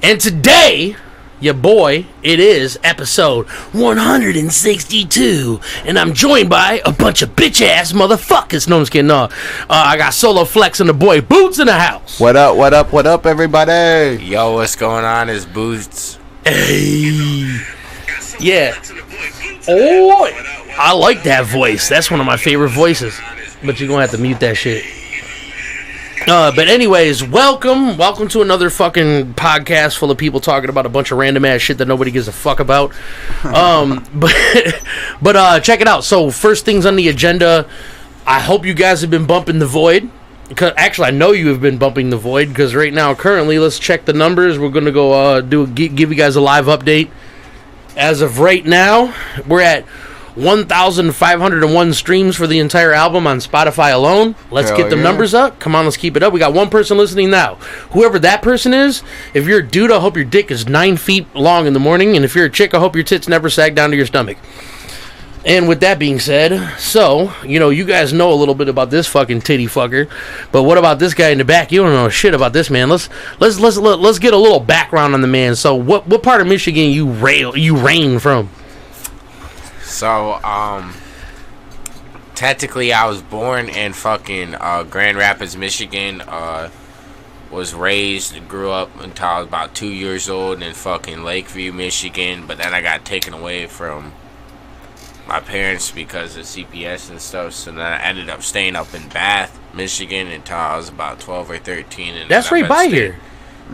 And today, your boy, it is episode 162, and I'm joined by a bunch of bitch-ass motherfuckers. No, I'm just kidding. No. I got Solo Flexx and the boy Boots in the house. What up, what up, what up, everybody? Yo, what's going on? It's Boots. Hey. Yeah. Oh, I like that voice. That's one of my favorite voices. But you're going to have to mute that shit. But anyways, welcome to another fucking podcast full of people talking about a bunch of random ass shit that nobody gives a fuck about. But check it out. So first things on the agenda, I hope you guys have been bumping the void. Actually, I know you have been bumping the void because right now, currently, let's check the numbers. We're gonna go give you guys a live update. As of right now, we're at 1,501 streams for the entire album on Spotify alone. Let's get the numbers up. Come on, let's keep it up. We got one person listening now. Whoever that person is, if you're a dude, I hope your dick is 9 feet long in the morning. And if you're a chick, I hope your tits never sag down to your stomach. And with that being said, so, you guys know a little bit about this fucking titty fucker. But what about this guy in the back? You don't know shit about this man. Let's get a little background on the man. So what part of Michigan you reign from? So, technically I was born in fucking Grand Rapids, Michigan. Was raised and grew up until I was about 2 years old in fucking Lakeview, Michigan. But then I got taken away from my parents because of CPS and stuff. So then I ended up staying up in Bath, Michigan until I was about 12 or 13. And that's right by here.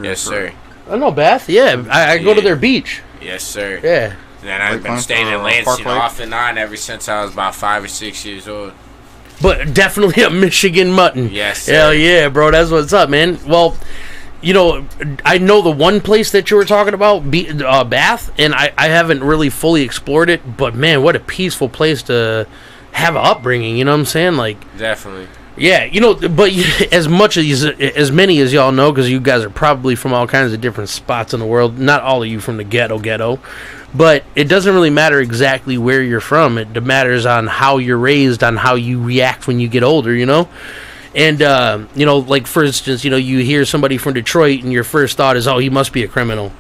Yes, sir. I know Bath. Yeah, I go to their beach. Yes, sir. Yeah. And I've been staying in Lansing off and on ever since I was about 5 or 6 years old. But definitely a Michigan mutton. Yes, sir. Hell yeah, bro. That's what's up, man. Well, I know the one place that you were talking about, Bath, and I haven't really fully explored it. But, man, what a peaceful place to have an upbringing, you know what I'm saying? Like, definitely. Yeah, but as many as y'all know, because you guys are probably from all kinds of different spots in the world. Not all of you from the ghetto. But it doesn't really matter exactly where you're from. It matters on how you're raised, on how you react when you get older, And, like, for instance, you hear somebody from Detroit and your first thought is, oh, he must be a criminal.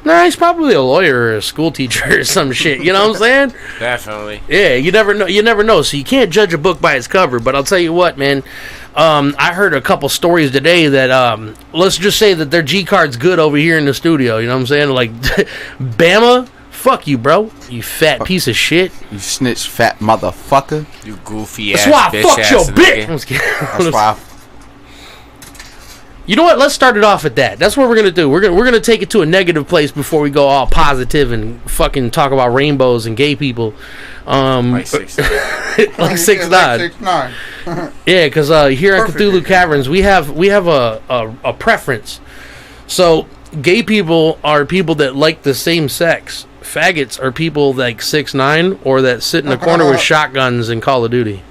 Nah, he's probably a lawyer or a school teacher or some shit. You know what I'm saying? Definitely. Yeah, you never know. So you can't judge a book by its cover. But I'll tell you what, man. I heard a couple stories today that, let's just say that their G card's good over here in the studio. You know what I'm saying? Like, Bama, fuck you, bro. You fat piece of shit. You snitch fat motherfucker. You goofy ass. That's why I fucked your bitch. That's why. You know what? Let's start it off at that. That's what we're gonna do. We're gonna take it to a negative place before we go all positive and fucking talk about rainbows and gay people. Like 6ix9ine. Like 6ix9ine. Yeah, because here at Cthulhu Caverns, we have a preference. So gay people are people that like the same sex. Faggots are people like 6ix9ine or that sit in the corner with shotguns in Call of Duty.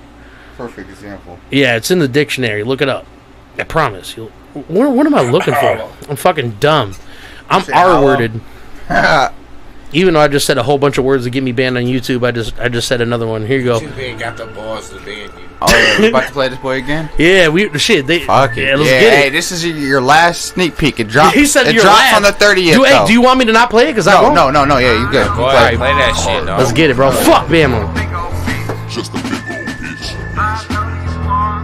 Perfect example. Yeah, it's in the dictionary. Look it up. I promise. What am I looking for? I'm fucking dumb. I'm R-worded. Even though I just said a whole bunch of words to get me banned on YouTube, I just said another one. Here you go. They ain't got the balls to ban you. Oh, yeah, you about to play this boy again? Yeah, they fuck it. Yeah, let's yeah, get it. Hey, this is your last sneak peek. It drops. He said it your drops last. on the 30th. Hey, do you want me to not play it? Because I won't. No. Yeah, you good. Go ahead, play that shit, dog. Let's get it, bro. Fuck Bama. Just a big old bitch. I know you are.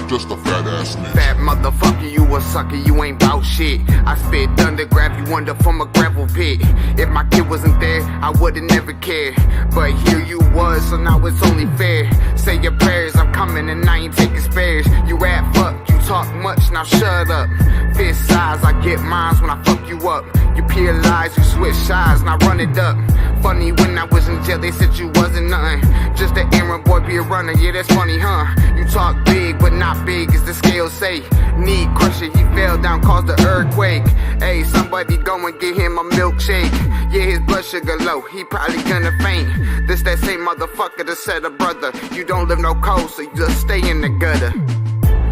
Just a fat ass bitch. Fat motherfucker, you a sucker, you ain't bout shit. I spit thunder, grab you under from a gravel pit. If my kid wasn't there, I would've never cared. But here you was, so now it's only fair. Say your prayers, I'm coming and I ain't taking spares. You rap fuck, you talk much, now shut up. Fist size, I get mines when I fuck you up. You peer lies, you switch sides, now run it up. Funny when I was in jail, they said you wasn't nothing. Just an errand boy, be a runner, yeah, that's funny, huh? You talk big, but not big as the scales say. Knee crusher, he fell down, caused the earthquake. Hey, somebody go and get him a milkshake. Yeah, his blood sugar low, he probably gonna faint. This that same motherfucker that said a brother. You don't live no cold, so you just stay in the gutter.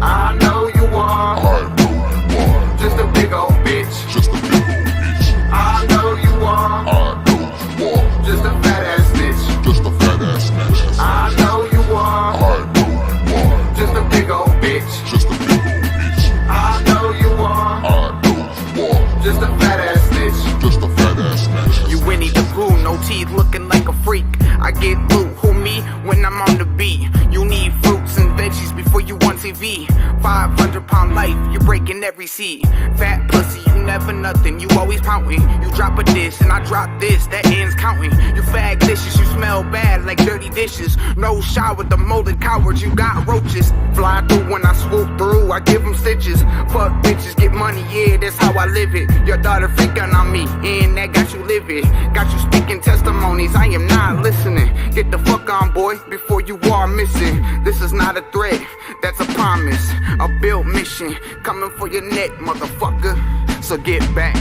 I know you are. I know you are. Just a big old bitch. Just a big old bitch. I know you are. I know you are. Just a fat ass bitch. Just a fat ass bitch. I know you are. I know you are. Just a big old bitch. Just a big old bitch. I know you are. I know you are. Just a fat ass bitch. Just a fat ass bitch. You Winnie the Pooh, no teeth, looking like a freak. I get loot, who me, when I'm on the beat. You need fruits and veggies before you want TV. 500-pound life, you're breaking every seat. Fat pussy, you never nothing, you always pouting. You drop a dish and I drop this, that ends counting. You fag dishes, you smell bad like dirty dishes. No shower, the molded cowards, you got roaches. Fly through when I swoop through, I give them stitches. Fuck bitches, get money, yeah, that's how I live it. Your daughter freaking on me, and that got you livid. Got you speaking testimonies, I am not listening. Get the fuck on, boy, before you are missing. This is not a threat, that's a promise. A built mission, coming for your neck, motherfucker. So get back.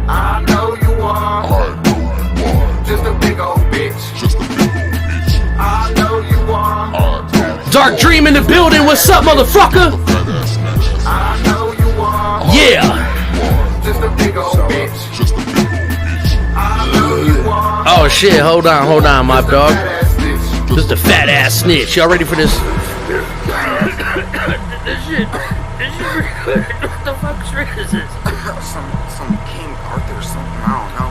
I know you are. I know you are. Just a big old bitch. Just a big old bitch. I know you are. I know you Dark Dream in the building. What's up, motherfucker? fat ass bitch. I know you are. Yeah. Just a big old bitch. Just a big old bitch. I know you are. Oh shit. Hold on, my dog. Fat ass bitch. Just a fat ass snitch. Y'all ready for this? What the fuck is this? Some King Arthur something, I don't know.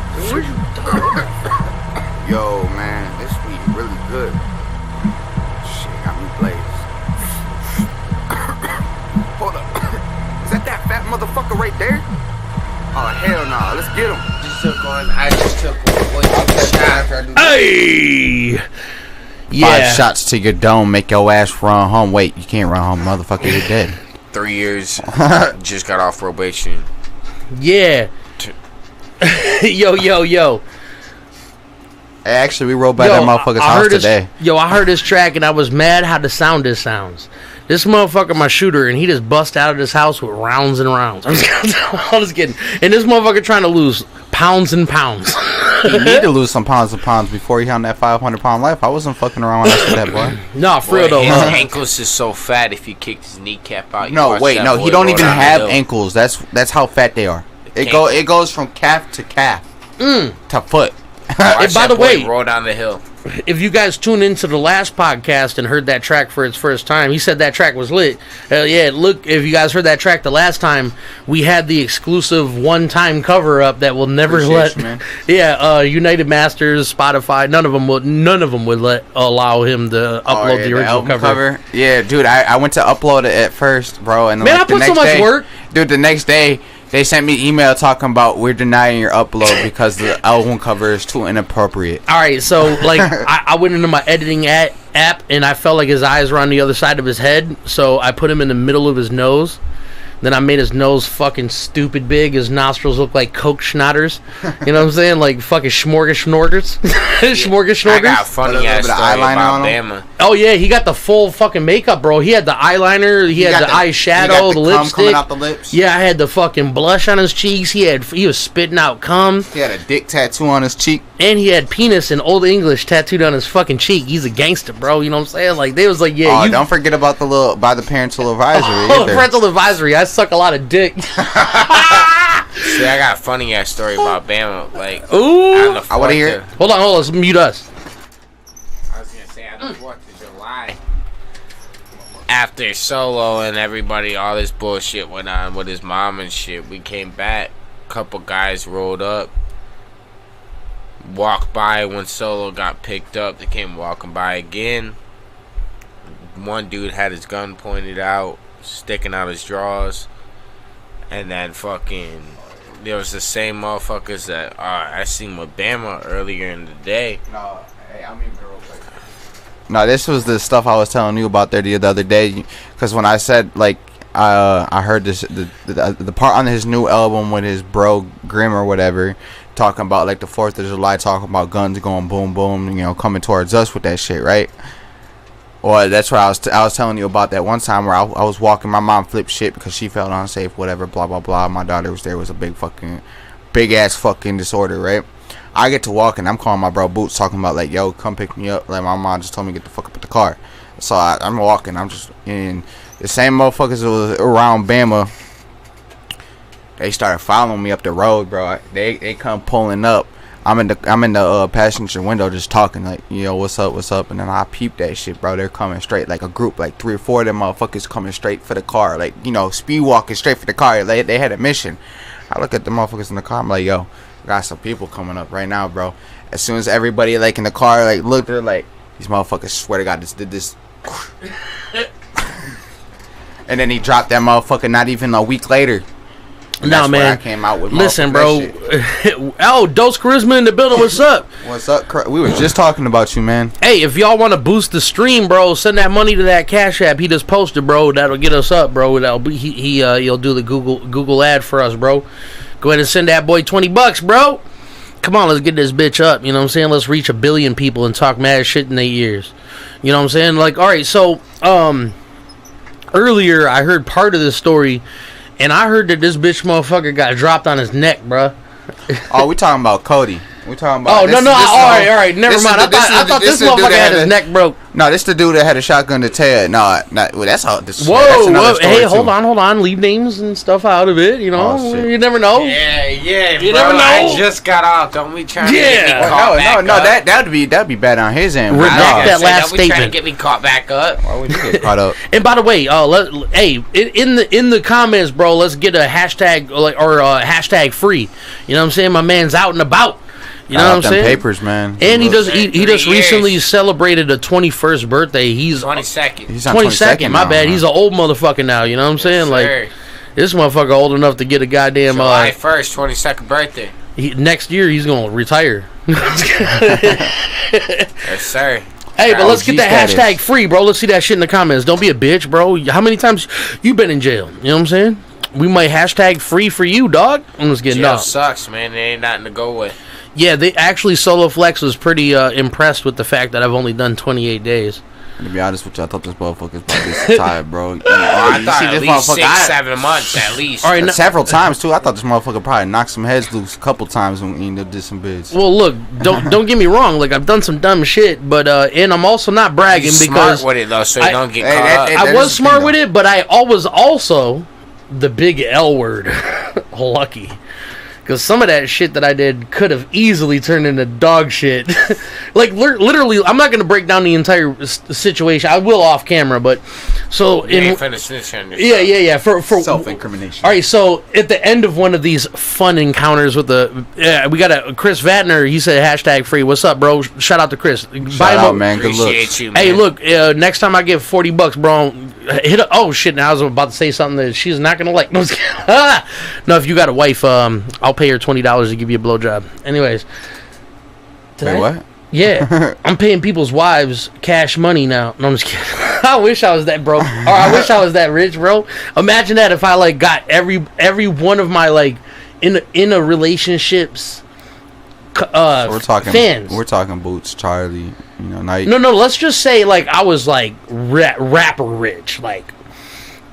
Yo, man, this weed really good. Shit, got me blazed. Hold up. Is that fat motherfucker right there? Oh, hell no. Let's get him. I just took one. Hey. Yeah. 5 shots to your dome, make your ass run home. Wait, you can't run home, motherfucker. You're dead. 3 years, just got off probation. Yeah. Yo. Hey, actually, we rolled by that motherfucker's house today. I heard this track and I was mad how the sound this sounds. This motherfucker my shooter and he just bust out of this house with rounds and rounds. I'm just kidding. And this motherfucker trying to lose pounds and pounds. He need to lose some pounds and pounds before he on that 500-pound life. I wasn't fucking around with that boy. No, for real though. His ankles is so fat. If you kicked his kneecap out, No, wait, no, he don't even have ankles. That's how fat they are. It goes from calf to calf to foot. And by the way, roll down the hill. if you guys tuned into the last podcast and heard that track for its first time, he said that track was lit. Hell yeah, look, if you guys heard that track the last time, we had the exclusive one-time cover-up that will never United Masters, Spotify, none of them would allow him to upload the original cover. Yeah, dude, I went to upload it at first, bro, and man, I put so much work. Dude, the next day, they sent me email talking about we're denying your upload because the album cover is too inappropriate. All right, so like I went into my editing app and I felt like his eyes were on the other side of his head, so I put him in the middle of his nose. Then I made his nose fucking stupid big. His nostrils look like Coke schnotters. You know what I'm saying? Like fucking smorgasnorgers. Smorgasnorgers. I got funny ass story about Bama. Oh yeah, he got the full fucking makeup, bro. He had the eyeliner, he had the eyeshadow, the lipstick coming out the lips. Yeah, I had the fucking blush on his cheeks. He was spitting out cum. He had a dick tattoo on his cheek. And he had penis in Old English tattooed on his fucking cheek. He's a gangster, bro. You know what I'm saying? Like they was like, yeah. Oh, don't forget about the parental advisory. Oh, parental advisory. I suck a lot of dick. See, I got a funny ass story about Bama. Like, Ooh. I want to hear it. Hold on, let's mute us. I was gonna say, on the 4th of July, after Solo and everybody, all this bullshit went on with his mom and shit, we came back. Couple guys rolled up, walked by when Solo got picked up. They came walking by again. One dude had his gun pointed out, sticking out his drawers, and then fucking there was the same motherfuckers that I seen with Bama earlier in the day. No, hey, I'm even real quick. No, this was the stuff I was telling you about there the other day. Because when I said, like, I heard this the part on his new album with his bro Grimm or whatever, talking about like the 4th of July, talking about guns going boom boom, you know, coming towards us with that shit, right? Well, that's what I was telling you about that one time where I was walking. My mom flipped shit because she felt unsafe, whatever, blah blah blah. My daughter was there. It was a big ass fucking disorder, right? I get to walking. I'm calling my bro Boots, talking about like, yo, come pick me up. Like, my mom just told me to get the fuck up at the car. So I'm walking. I'm just in. The same motherfuckers that was around Bama, they started following me up the road, bro. They come pulling up. I'm in the passenger window just talking like, yo, what's up? And then I peep that shit, bro. They're coming straight, like a group, like 3 or 4 of them motherfuckers coming straight for the car, like, you know, speed walking straight for the car. They had a mission. I look at the motherfuckers in the car. I'm like, yo, got some people coming up right now, bro. As soon as everybody like in the car like looked, they're like, these motherfuckers swear to God just did this. And then he dropped that motherfucker not even a week later. No, man. I came out with listen, bro. Oh, Dose Charisma in the building. What's up? What's up? We were just talking about you, man. Hey, if y'all want to boost the stream, bro, send that money to that Cash App he just posted, bro. That'll get us up, bro. That'll be he'll do the Google ad for us, bro. Go ahead and send that boy $20, bro. Come on, let's get this bitch up. You know what I'm saying? Let's reach 1 billion people and talk mad shit in their ears. You know what I'm saying? Like, all right, so earlier I heard part of this story, and I heard that this bitch motherfucker got dropped on his neck, bruh. Oh, we talking about Cody. We talking about. Oh, no, all right, never mind. I thought this motherfucker had his neck broke. No, this the dude that had a shotgun to Ted. No, well, that's how. Whoa, hey, hold on. Leave names and stuff out of it. You know, you never know. Yeah, you bro, never know. I just got off. Don't be trying to get me caught back up. No, that'd be bad on his end. Redact that last statement. Don't be trying to statement. get me caught back up. Why would you get caught up? And by the way, in the comments, bro, let's get a hashtag or hashtag free. You know what I'm saying? My man's out and about. You know what I'm saying? Papers, man. And he just recently celebrated a 21st birthday. He's 22nd. He's on 22nd. My bad. He's an old motherfucker now. You know what I'm saying? Sir. Like, this motherfucker old enough to get a goddamn July 1st, 22nd birthday. Next year he's gonna retire. Yes, sir. Hey, but let's get that hashtag free, bro. Let's see that shit in the comments. Don't be a bitch, bro. How many times you been in jail? You know what I'm saying? We might hashtag free for you, dog. I'm just getting Jail up. sucks, man. There ain't nothing to go with. Yeah, they actually Solo Flexx was pretty impressed with the fact that I've only done 28 days. To be honest with you, I thought this motherfucker's probably tired, bro. I thought at least 6-7 months at least. All right, several times too. I thought this motherfucker probably knocked some heads loose a couple times when he did some bids. Well, look, don't get me wrong. Like, I've done some dumb shit, but and I'm also not bragging because smart with it though, so you don't get caught up. I was smart with it, but I was also the big L word, lucky. Because some of that shit that I did could have easily turned into dog shit. Like, literally, I'm not going to break down the entire situation. I will off camera, but... So Yeah. For self-incrimination. All right, so at the end of one of these fun encounters with we got a Chris Vatner. He said hashtag free. What's up, bro? Shout out to Chris. Shout out, man. Good looks. You, man. Hey, look, next time I get $40, bro, hit oh shit! Now I was about to say something that she's not gonna like. No, if you got a wife, I'll pay her $20 to give you a blowjob. Anyways, wait, what? Yeah, I'm paying people's wives cash money now. No, I'm just kidding. I wish I was that broke, or I wish I was that rich, bro. Imagine that if I like got every one of my like in a relationships. We're talking fans. We're talking Boots, Charlie. You know, no. Let's just say like I was like rapper rich, like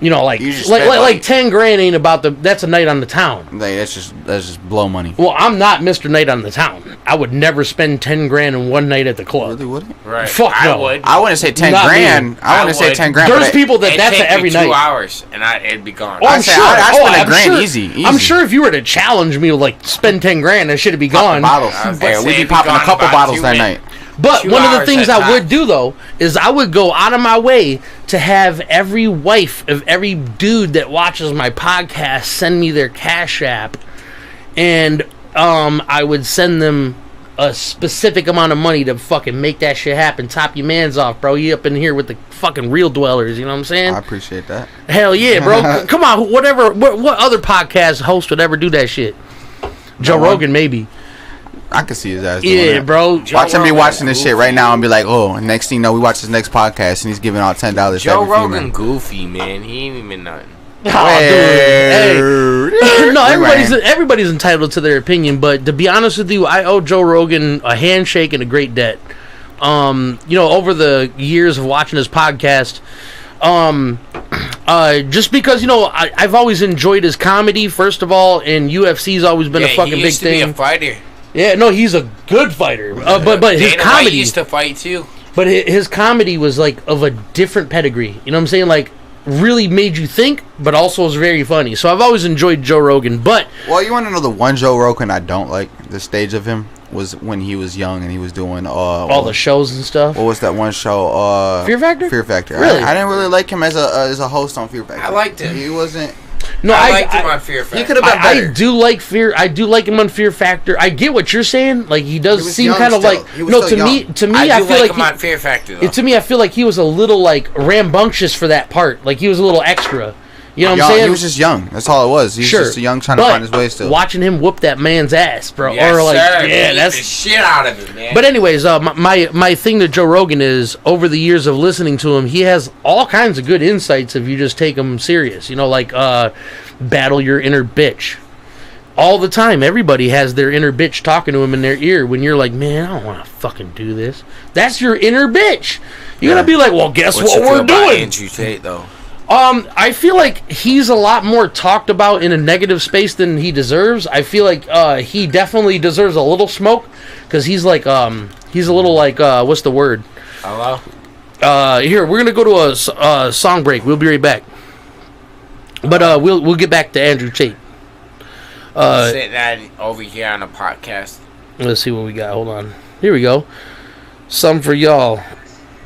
You know, like You just like, spend like, money. 10 grand ain't about that's a night on the town. Like, that's just blow money. Well, I'm not Mr. Night on the town. I would never spend 10 grand in one night at the club. Really wouldn't? Right. Fuck I no. would. I wouldn't say 10 Not me. grand. I wouldn't say would. 10 grand. There's but people that It'd that's take every me 2 night. hours, and it'd be gone. Oh, I'm I'd say sure. I'd spend a I'm grand sure. easy. I'm sure if you were to challenge me, like spend 10 grand, that shit'd be gone. bottles. I was Hey, gonna we'd say be it'd be popping a gone couple about bottles 2 that minutes. night. But 2 one of the hours things at I would times. do though is I would go out of my way to have every wife of every dude that watches my podcast send me their Cash App, and I would send them a specific amount of money to fucking make that shit happen. Top your mans off, bro. You up in here with the fucking real dwellers. You know what I'm saying? I appreciate that. Hell yeah, bro. Come on, what other podcast host would ever do that shit? Joe No one. Rogan, maybe. I could see his ass doing Yeah, that. bro. Watch him be watching this shit right now and be like, oh, next thing you know, we watch this next podcast and he's giving out $10 to Joe every Rogan female. goofy, man. He ain't even nothing. Oh, dude. Hey. No, Rewind. everybody's entitled to their opinion, but to be honest with you, I owe Joe Rogan a handshake and a great debt. Over the years of watching his podcast, just because I've always enjoyed his comedy, first of all, and UFC's always been a fucking he big used to be thing. a fighter. Yeah, no, he's a good fighter, but his Dana White comedy, used to fight too. but his comedy was like of a different pedigree. You know what I'm saying? Like, really made you think, but also was very funny. So I've always enjoyed Joe Rogan, but Well, you want to know the one Joe Rogan I don't like? The stage of him was when he was young and he was doing all the shows and stuff. What was that one show? Fear Factor? Fear Factor. Really? I didn't really like him as a host on Fear Factor. I liked him. He wasn't. No, I liked him on Fear He Factor. could have been better. I do like Fear. I do like him on Fear Factor. I get what you're saying. Like, he does He was seem young kind of still. like He was no. still young. To me, I I do feel like like him on Fear Factor though. to me, I feel like he was a little like rambunctious for that part. Like, he was a little extra. You know what I'm Young, saying? he was just young. That's all it was. He was Sure, just a young trying to but find his way still. watching him whoop that man's ass, bro. Yes, or like, sir. yeah, Beat that's the shit out of him, man. But anyways, my thing to Joe Rogan is, over the years of listening to him, he has all kinds of good insights if you just take him serious. Like battle your inner bitch. All the time, everybody has their inner bitch talking to him in their ear. When you're like, man, I don't want to fucking do this. That's your inner bitch. You're gonna be like, well, guess what what you feel we're about doing. Andrew Tate though? I feel like he's a lot more talked about in a negative space than he deserves. I feel like he definitely deserves a little smoke, because he's like he's a little like what's the word? Hello. Here, we're gonna go to a song break. We'll be right back. But we'll get back to Andrew Tate. Sitting over here on the podcast. Let's see what we got. Hold on. Here we go. Some for y'all.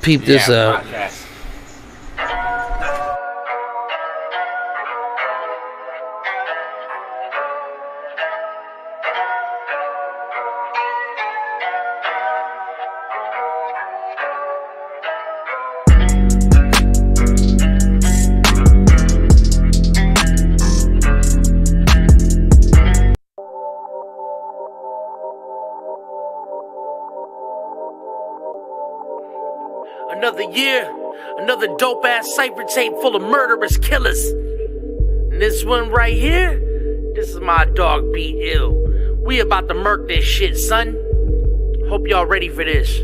Peep this out. Podcast. Another year, another dope ass cipher tape full of murderous killers. And this one right here, this is my dog Be Ill. We about to murk this shit, son. Hope y'all ready for this.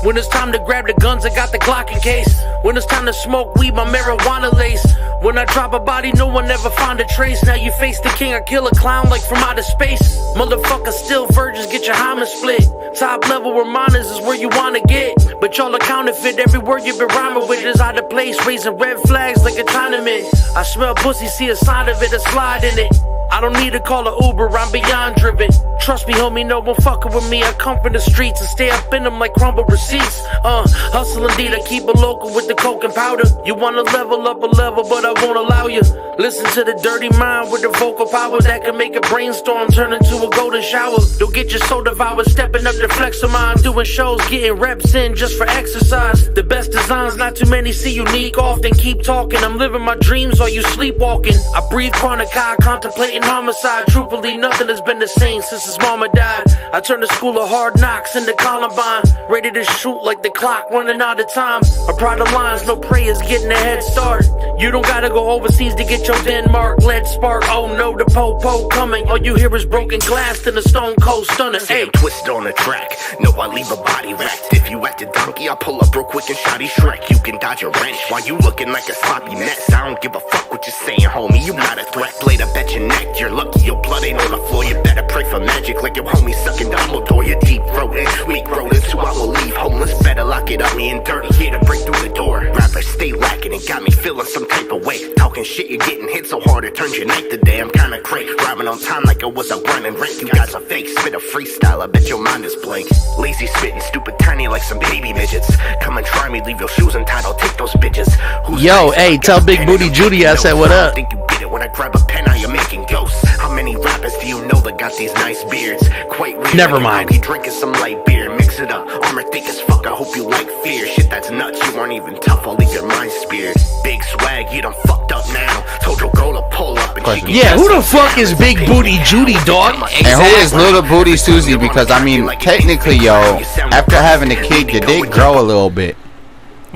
When it's time to grab the guns, I got the Glock in case. When it's time to smoke weed, my marijuana lace. When I drop a body, no one ever found a trace. Now you face the king, I kill a clown like from outer space. Motherfuckers still virgins, get your hymen split. Top level reminders is where you wanna get. But y'all are counterfeit, every word you been rhyming with is out of place. Raising red flags like a Chinaman. I smell pussy, see a sign of it, a slide in it. I don't need to call a Uber, I'm beyond driven. Trust me, homie, no one fucking with me. I come from the streets and stay up in them like crumble receipts. Hustle indeed, I keep it local with the coke and powder. You wanna level up a level, but I won't allow you. Listen to the dirty mind with the vocal power that can make a brainstorm turn into a golden shower. Don't get your soul devoured, stepping up the flex of mine. Doing shows, getting reps in just for exercise. The best designs, not too many see unique often. Keep talking, I'm living my dreams while you sleepwalking. I breathe chronic high, contemplating blatant homicide. Truthfully, nothing has been the same since his mama died. I turned the school of hard knocks into Columbine. Ready to shoot like the clock running out of time. A pride of lines, no prayers, getting a head start. You don't gotta go overseas to get your Denmark lead spark. Oh no, the po-po coming. All you hear is broken glass and a stone cold stunner. Hey, I'm twisted on the track. No, I leave a body wrecked. If you act a donkey, I pull up real quick and shotty Shrek. You can dodge a wrench while you looking like a sloppy mess. I don't give a fuck what you're saying, homie. You not a threat. Blade up at your neck. You're lucky your blood ain't on the floor. You better pray for magic like your homie sucking Dumbledore. You're deep throated, weak rodents who I will leave homeless. Better lock it up, me and dirty here to break through the door. Rappers stay lacking and got me feeling some type of way. Talking shit, you're getting hit so hard it turns your night to day. I'm kinda crazy, rhyming on time like it was a running rank. You guys are fake, spit a freestyle, I bet your mind is blank. Lazy spitting, stupid tiny like some baby midgets. Come and try me, leave your shoes untied, I'll take those bitches. Who's Yo, nice? hey, tell Big Booty Judy I said what up. Think you get it when I grab a pen, how you making ghosts? How many rappers do you know that got these nice beards? Quite weird. Never mind. He drinking some light beer, mix it up. Armor thick as fuck, I hope you like fear. Shit, that's nuts, you aren't even tough, I'll leave your mind speared. Big swag, you done fucked up now. Told your girl to pull up and she can Yeah, who the fuck is Big Booty Judy, dog? And who is Little Booty Susie? Because I mean, technically, yo, after having a kid, your dick grow a little bit.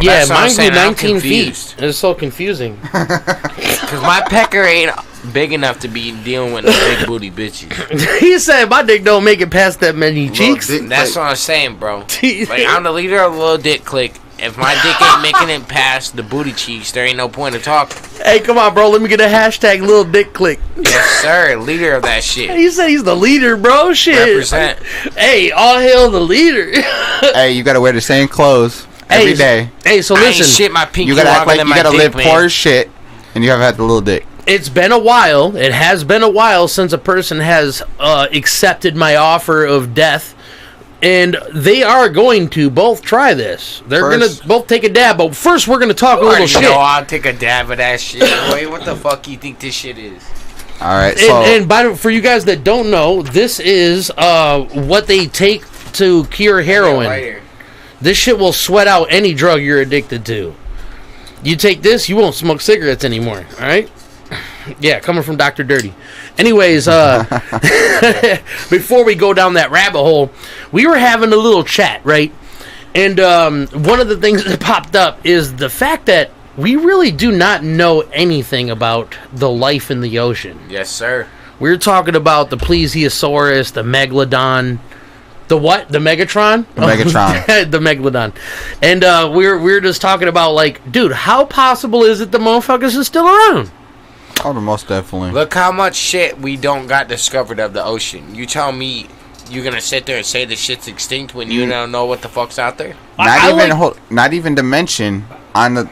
Yeah, That's what I'm mine grew saying, I'm 19 feet. confused. It's so confusing. Cause my pecker ain't big enough to be dealing with no big booty bitches. He said my dick don't make it past that many cheeks. dick. That's what I'm saying, bro. Like, I'm the leader of the little dick clique. If my dick ain't making it past the booty cheeks, there ain't no point of talking. Hey, come on, bro. Let me get a hashtag little dick click. Yes, sir. Leader of that shit. He said he's the leader, bro. Shit. Represent. Hey, all hail the leader. Hey, you gotta wear the same clothes every day. Hey, so I ain't listen. shit my pinky You gotta act longer like than you my gotta dick, live man. poor as shit, and you have had the little dick. It's been a while. It has been a while since a person has accepted my offer of death. And they are going to both try this. They're going First- to both take a dab. But first, we're going to talk a little shit. No, I'll take a dab of that shit. Wait, what the fuck you think this shit is? All right, so And for you guys that don't know, this is what they take to cure heroin. Right here. This shit will sweat out any drug you're addicted to. You take this, you won't smoke cigarettes anymore. All right? Yeah, coming from Dr. Dirty. Anyways, before we go down that rabbit hole, we were having a little chat, right? And one of the things that popped up is the fact that we really do not know anything about the life in the ocean. Yes, sir. We're talking about the plesiosaurus, the megalodon, the what? The Megatron? The Megatron. The Megalodon. And we're just talking about, like, dude, how possible is it the motherfuckers are still around? oh, most definitely. Look how much shit we don't got discovered of the ocean. You tell me you're gonna sit there and say the shit's extinct when you don't know what the fuck's out there? Not even to mention on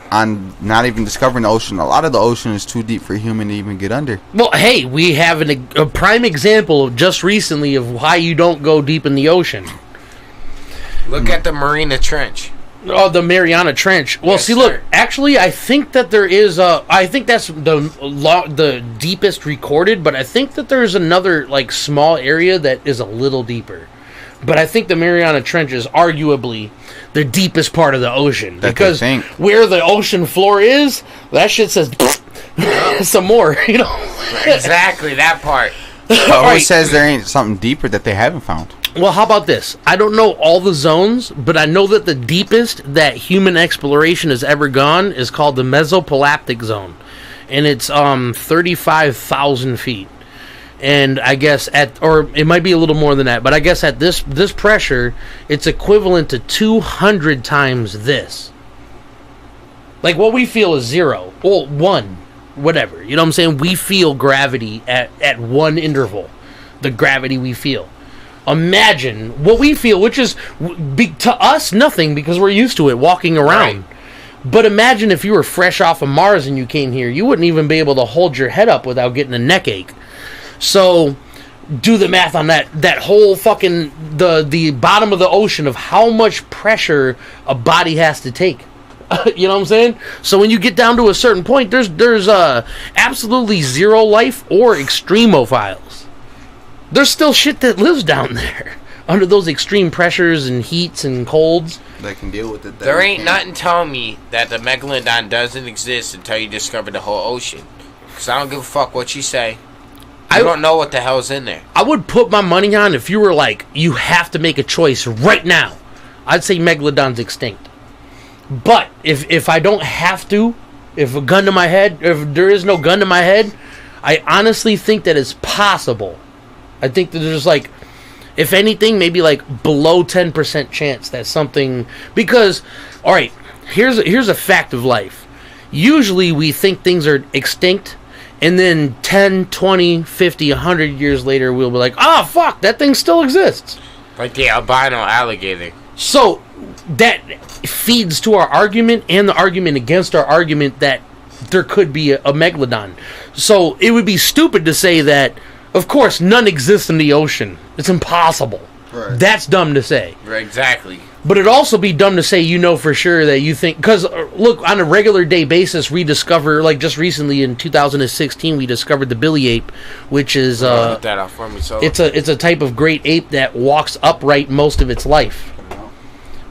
not even discovering the ocean. A lot of the ocean is too deep for a human to even get under. Well, hey, we have a prime example just recently of why you don't go deep in the ocean. Look at the Marina Trench. Oh, the Mariana Trench. Well, Yes, see, look, sir. actually, I think that there is I think that's the deepest recorded, but I think that there's another, like, small area that is a little deeper. But I think the Mariana Trench is arguably the deepest part of the ocean. That they because think. where the ocean floor is, that shit says some more, you know? Exactly, that part. But who Alright. says there ain't something deeper that they haven't found? Well, how about this? I don't know all the zones, but I know that the deepest that human exploration has ever gone is called the Mesopalaptic Zone. And it's 35,000 feet. And I guess or it might be a little more than that, but I guess at this pressure, it's equivalent to 200 times this. Like, what we feel is 0. Well, 1. Whatever. You know what I'm saying? We feel gravity at one interval. The gravity we feel. Imagine what we feel, which is to us nothing because we're used to it walking around. Right. But imagine if you were fresh off of Mars and you came here, you wouldn't even be able to hold your head up without getting a neck ache. So do the math on that whole fucking the bottom of the ocean of how much pressure a body has to take. You know what I'm saying? So when you get down to a certain point, there's absolutely zero life or extremophiles. There's still shit that lives down there under those extreme pressures and heats and colds. They can deal with it. There ain't nothing telling me that the Megalodon doesn't exist until you discover the whole ocean. Because I don't give a fuck what you say. I don't know what the hell's in there. I would put my money on, if you were like, you have to make a choice right now, I'd say Megalodon's extinct. But if I don't have to, if there is no gun to my head, I honestly think that it's possible. I think that there's like, if anything, maybe like below 10% chance that something, because, all right, here's a fact of life. Usually we think things are extinct, and then 10, 20, 50, 100 years later, we'll be like, oh, fuck, that thing still exists. Like the albino alligator. So that feeds to our argument and the argument against our argument that there could be a megalodon. So it would be stupid to say that, of course, none exists in the ocean. It's impossible. Right. That's dumb to say. Right, exactly. But it'd also be dumb to say, you know for sure that you think... Because, look, on a regular day basis, we discover... Like, just recently in 2016, we discovered the billy ape, which is... Put that out for me, so. It's a type of great ape that walks upright most of its life.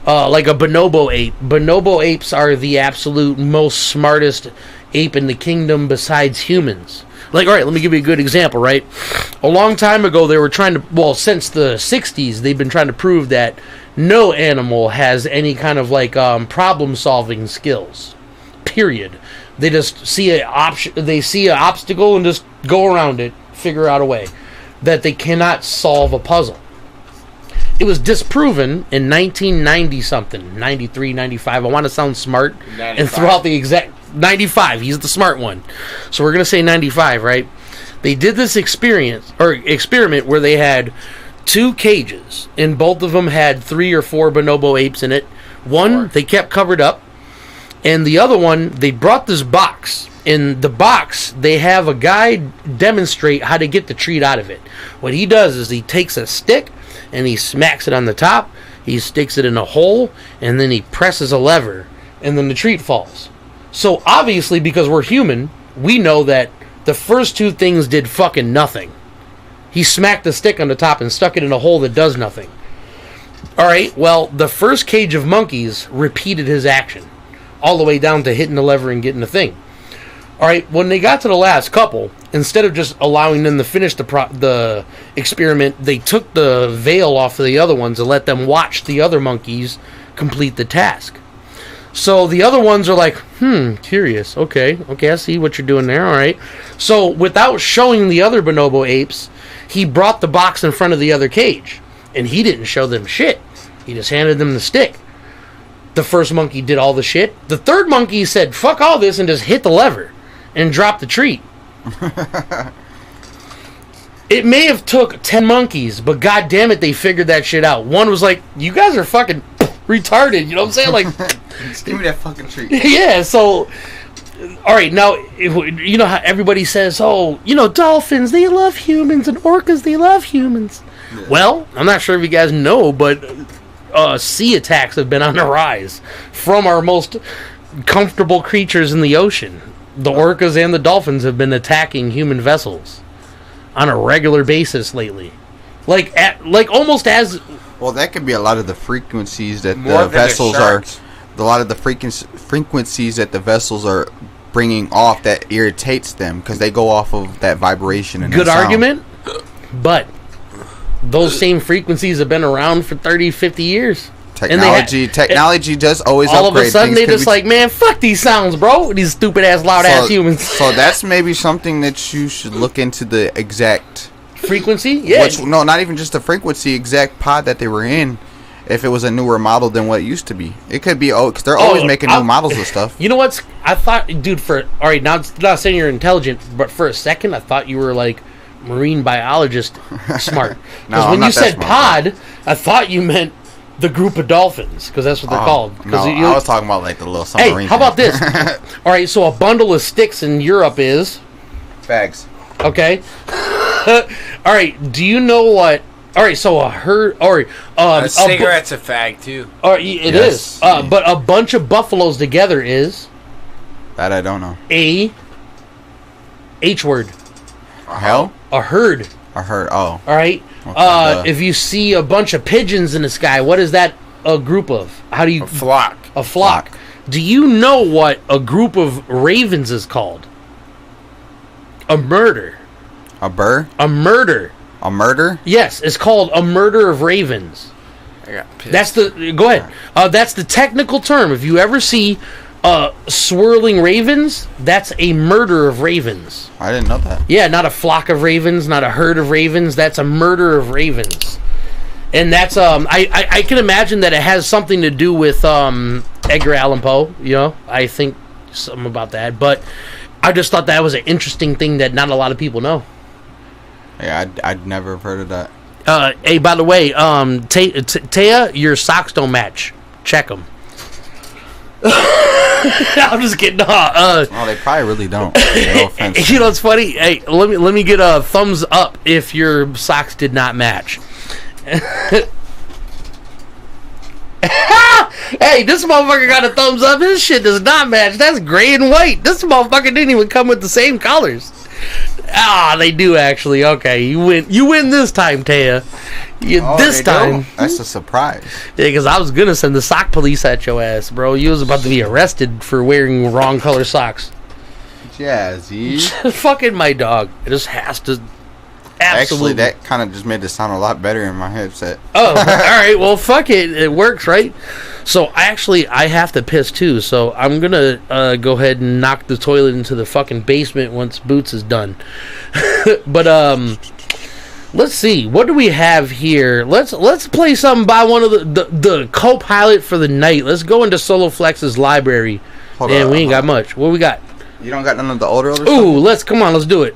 Like a bonobo ape. Bonobo apes are the absolute most smartest ape in the kingdom besides humans. Like, all right, let me give you a good example, right? A long time ago, they were trying to... Well, since the 60s, they've been trying to prove that no animal has any kind of, like, problem-solving skills. Period. They just see an obstacle and just go around it, figure out a way. That they cannot solve a puzzle. It was disproven in 1990-something. 93, 95. I want to sound smart. 95. And throw out the exact... 95. He's the smart one. So we're going to say 95, right? They did this experiment where they had 2 cages, and both of them had 3 or 4 bonobo apes in it. One, they kept covered up, and the other one, they brought this box. In the box, they have a guy demonstrate how to get the treat out of it. What he does is he takes a stick, and he smacks it on the top, he sticks it in a hole, and then he presses a lever, and then the treat falls. So, obviously, because we're human, we know that the first 2 things did fucking nothing. He smacked the stick on the top and stuck it in a hole that does nothing. Alright, well, the first cage of monkeys repeated his action. All the way down to hitting the lever and getting the thing. Alright, when they got to the last couple, instead of just allowing them to finish the experiment, they took the veil off of the other ones and let them watch the other monkeys complete the task. So the other ones are like, curious. Okay, I see what you're doing there, alright. So without showing the other bonobo apes, he brought the box in front of the other cage. And he didn't show them shit. He just handed them the stick. The first monkey did all the shit. The third monkey said, fuck all this, and just hit the lever. And dropped the treat. It may have took 10 monkeys, but god damn it, they figured that shit out. One was like, you guys are fucking retarded, you know what I'm saying? Like, give me that fucking treat. Yeah, so, alright, now, you know how everybody says, oh, you know, dolphins, they love humans, and orcas, they love humans. Yeah. Well, I'm not sure if you guys know, but sea attacks have been on the rise from our most comfortable creatures in the ocean. The orcas and the dolphins have been attacking human vessels on a regular basis lately. Like almost as... Well, that could be a lot of the frequencies that the vessels are... A lot of the frequencies that the vessels are bringing off that irritates them because they go off of that vibration and good that sound. Argument, but those same frequencies have been around for 30, 50 years. Technology does always all upgrade of a sudden things. They just like, man, fuck these sounds, bro. These stupid ass, loud ass humans. So that's maybe something that you should look into, the exact frequency. Yeah. No, not even just the frequency. Exact pod that they were in. If it was a newer model than what it used to be, it could be. Because they're always making new models of stuff. You know what's? I thought, dude. All right, now not saying you're intelligent, but for a second, I thought you were like marine biologist smart. Because when you said pod, I thought you meant the group of dolphins, because that's what they're called. No, I was talking about like the little submarine. Hey, how about this? All right, so a bundle of sticks in Europe is bags. Okay. All right. Do you know what? All right. So a herd. Or a cigarette's a fag too. All right, it is. But a bunch of buffaloes together is. That I don't know. A H word. Hell. A herd. A herd. Oh. All right. If you see a bunch of pigeons in the sky, what is that a group of? How do you... A flock. A flock. Do you know what a group of ravens is called? A murder. A burr? A murder. A murder? Yes, it's called a murder of ravens. I got pissed. That's the... Go ahead. That's the technical term. If you ever see swirling ravens, that's a murder of ravens. I didn't know that. Yeah, not a flock of ravens, not a herd of ravens. That's a murder of ravens. And that's... I can imagine that it has something to do with Edgar Allan Poe, you know? I think something about that. But I just thought that was an interesting thing that not a lot of people know. Yeah, I'd never have heard of that. Hey, by the way, Taya, your socks don't match. Check them. I'm just kidding. Oh, they probably really don't. No offense. You know what's funny? Hey, let me get a thumbs up if your socks did not match. Hey, this motherfucker got a thumbs up. His shit does not match. That's gray and white. This motherfucker didn't even come with the same colors. Ah, they do actually. Okay, you win this time, Taya. This time. That's a surprise. Yeah, because I was gonna send the sock police at your ass, bro. You was about to be arrested for wearing wrong color socks. Jazzy. Fucking my dog. It just has to. Absolutely. Actually, that kind of just made it sound a lot better in my headset. Oh, all right. Well, fuck it. It works, right? So, I have to piss, too. So, I'm going to go ahead and knock the toilet into the fucking basement once Boots is done. But, let's see. What do we have here? Let's play something by one of the co-pilot for the night. Let's go into Solo Flex's library. Man, we ain't got much. What we got? You don't got none of the older stuff? Ooh, let's do it.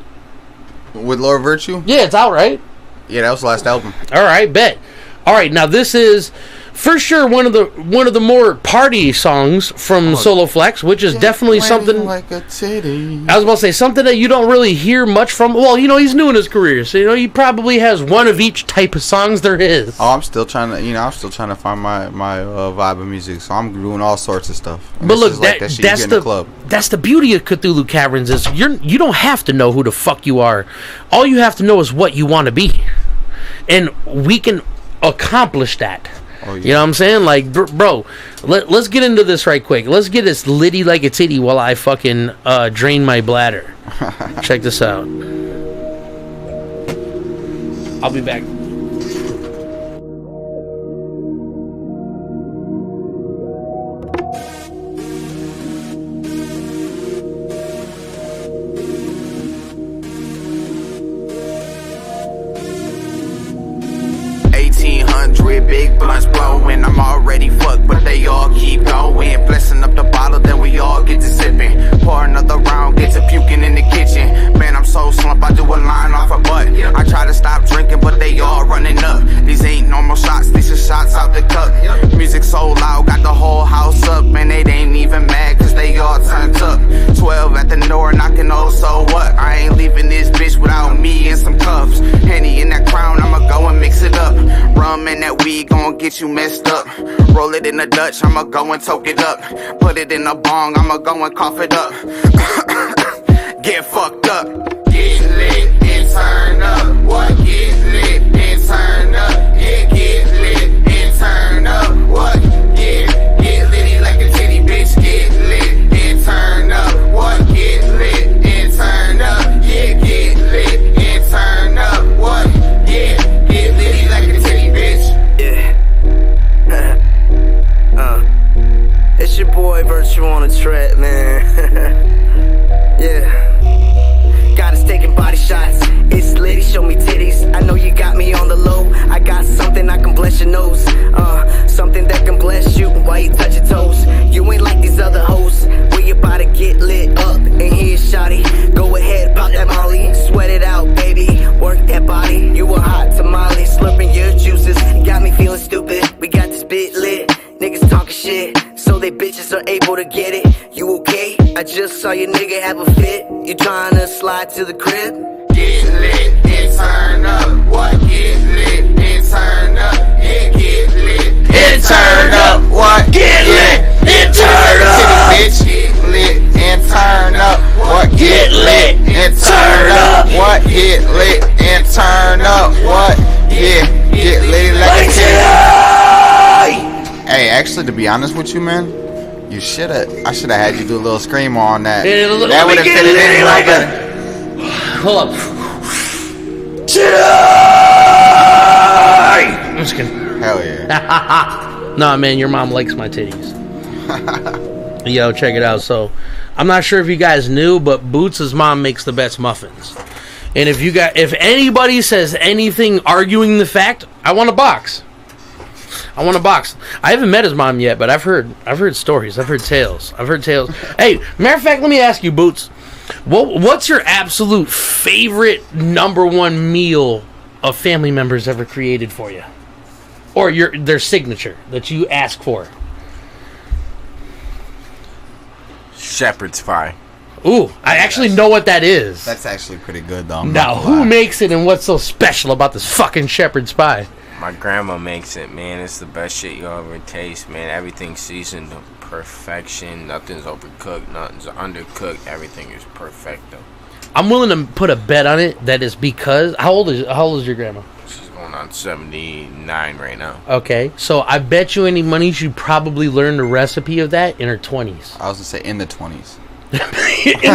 With Lord Virtue? Yeah, it's out, right? Yeah, that was the last album. All right, bet. All right, now this is for sure one of the more party songs from Solo Flexx, which is definitely something. Like a titty. I was about to say something that you don't really hear much from. Well, you know, he's new in his career, so he probably has one of each type of songs there is. Oh, I'm still trying to find my vibe of music, so I'm doing all sorts of stuff. And but look, that's the beauty of Cthulhu Caverns is you don't have to know who the fuck you are. All you have to know is what you want to be, and we can accomplish that. Oh, yeah. You know what I'm saying? Like, bro, let's get into this right quick. Let's get this litty like a titty while I fucking drain my bladder. Check this out. I'll be back. Big blunts blowing, I'm already fucked, but they all keep going. Blessing up the bottle, then we all get to sipping. Pour another round, get to puking in the kitchen. Man, I'm so slumped, I do a line off a butt. I try to stop drinking, but they all running up. These ain't normal shots, these are shots out the cup. Music so loud, got the whole house up. Man, they ain't even mad, cause they all turned up. 12 at the door, knocking, oh, so what? I ain't leaving this bitch without me and some cuffs. Henny in that crown, I'ma go and mix it up. Rum in that weed, gon' get you messed up. Roll it in the Dutch, I'ma go and toke it up. Put it in a bong, I'ma go and cough it up. Get fucked up. Get lit and turn up. What? Get lit and turn up. Yeah, get lit and turn up. What? Yeah, get litty like a titty bitch. Get lit and turn up. What? Get lit and turn up. Yeah, get lit and turn up. What? Yeah, get litty like a titty bitch. It's your boy Virtue on the track, man. Yeah. Got us taking body shots. It's litty, show me titties. I know you got me on the low. I got something I can bless your nose. Something that can bless you while you touch your toes. You ain't like these other hoes. We about to get lit up. And here's shawty. Go ahead, pop that molly. Sweat it out, baby. Work that body. You a hot tamale. Slurping your juices. Got me feeling stupid. We got this bit lit. Niggas talking shit, so they bitches are able to get it. You okay? I just saw your nigga have a fit. You tryna slide to the crib? Get lit and turn up. What? Get lit and turn up. Yeah, get lit and turn up. What? Get lit and turn up. Bitch, get lit and turn up. What? Get lit and turn up. What? Get lit and turn up. What? Yeah, get lit like a titty. Hey, actually, to be honest with you, man, I should have had you do a little screamo on that. That would have fitted in like a. Hold up. I'm just kidding. Hell yeah. Nah, man, your mom likes my titties. Yo, check it out. So, I'm not sure if you guys knew, but Boots' mom makes the best muffins. And if anybody says anything arguing the fact, I want a box. I haven't met his mom yet, but I've heard stories. I've heard tales. Hey, matter of fact, let me ask you, Boots. What's your absolute favorite number one meal a family member's ever created for you? Or their signature that you ask for? Shepherd's pie. Ooh, I actually know what that is. That's actually pretty good, though. Now, who makes it and what's so special about this fucking shepherd's pie? My grandma makes it, man. It's the best shit you'll ever taste, man. Everything's seasoned to perfection. Nothing's overcooked. Nothing's undercooked. Everything is perfecto. I'm willing to put a bet on it that is because... How old is your grandma? She's going on 79 right now. Okay, so I bet you any money she probably learned the recipe of that in her 20s. I was going to say in the 20s. In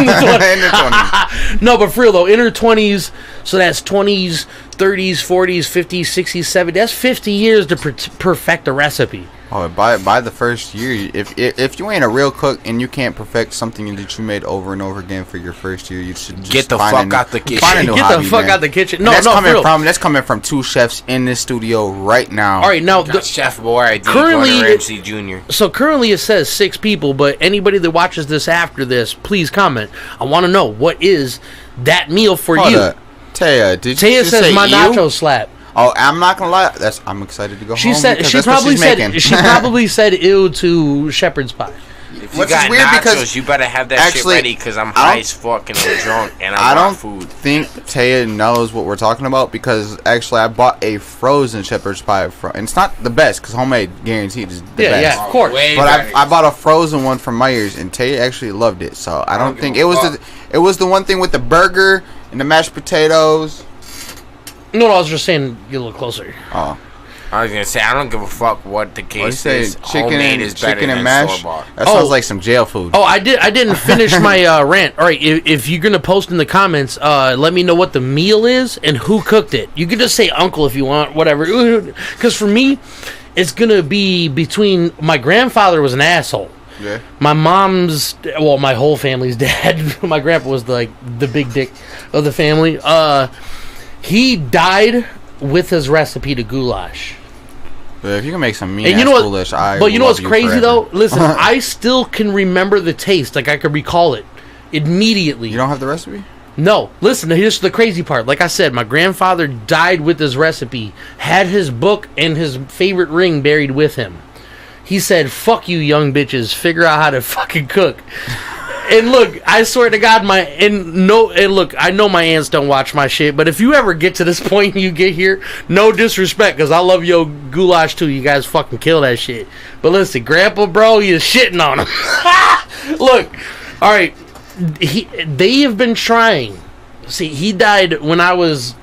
the 20s. No, but for real though, in her 20s, so that's 20s, 30s, 40s, 50s, 60s, 70s. That's 50 years to perfect a recipe. Oh, by the first year, if you ain't a real cook and you can't perfect something that you made over and over again for your first year, you should just get the fuck out the kitchen. Find a new hobby, out the kitchen. No, that's no, that's coming from two chefs in this studio right now. All right, now Chef Boyardee, currently Ramsay Jr. So currently it says 6 people, but anybody that watches this after this, please comment. I want to know what is that meal for you. Taya, did you Taya just says say my you? nacho slap. Oh, I'm not gonna lie. I'm excited to go home. She probably said ew to shepherd's pie. If you got nachos, you better have that shit ready because I'm high as fuck and I'm drunk and I want food. I don't think Taya knows what we're talking about because actually I bought a frozen shepherd's pie and it's not the best because homemade guaranteed is the best. Yeah, of course. But I bought a frozen one from Myers and Taya actually loved it. So I don't think it was the one thing with the burger and the mashed potatoes. No, I was just saying get a little closer. Oh. I was gonna say I don't give a fuck what the case is. Chicken and mash. Store-bought. That sounds like some jail food. Oh, I didn't finish my rant. All right, if you're gonna post in the comments, let me know what the meal is and who cooked it. You can just say uncle if you want, whatever. Because for me, it's gonna be between my grandfather was an asshole. Yeah. My mom's, my whole family's dad. My grandpa was the big dick of the family. He died with his recipe to goulash. But if you can make some mean goulash, but you know what's crazy though? Listen, I still can remember the taste. Like I could recall it immediately. You don't have the recipe? No. Listen, here's the crazy part. Like I said, my grandfather died with his recipe, had his book and his favorite ring buried with him. He said, "Fuck you, young bitches. Figure out how to fucking cook." And look, I swear to God, look, I know my aunts don't watch my shit, but if you ever get to this point and you get here, no disrespect, because I love your goulash too. You guys fucking kill that shit. But listen, Grandpa, bro, you're shitting on him. Look, all right, they have been trying. See, he died when I was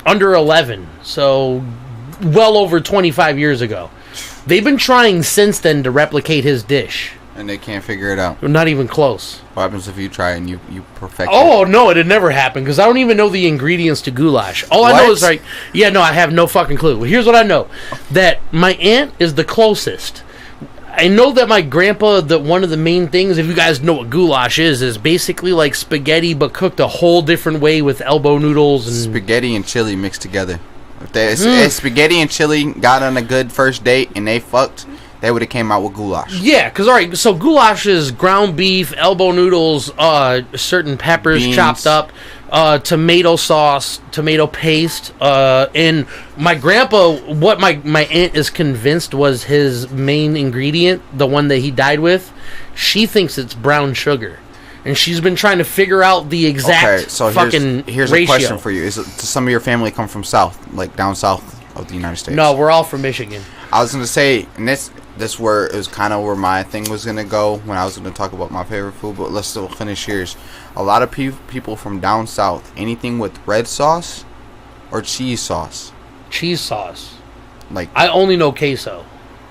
under 11, so well over 25 years ago. They've been trying since then to replicate his dish. And they can't figure it out. Not even close. What happens if you try and you perfect it? Oh, no, it'd never happen because I don't even know the ingredients to goulash. All I know is I have no fucking clue. Well, here's what I know. That my aunt is the closest. I know that my grandpa, one of the main things, if you guys know what goulash is basically like spaghetti but cooked a whole different way with elbow noodles. And spaghetti and chili mixed together. If spaghetti and chili got on a good first date and they fucked, they would have came out with goulash. Yeah, because, all right, so goulash is ground beef, elbow noodles, certain peppers beans chopped up, tomato sauce, tomato paste, and my grandpa, what my aunt is convinced was his main ingredient, the one that he died with, she thinks it's brown sugar. And she's been trying to figure out the exact here's ratio. A question for you. Does some of your family come from south, like down south of the United States? No, we're all from Michigan. I was going to say, and this where it was kind of where my thing was going to go when I was going to talk about my favorite food, but let's still finish yours. A lot of people from down south, anything with red sauce or cheese sauce. Cheese sauce. Like I only know queso.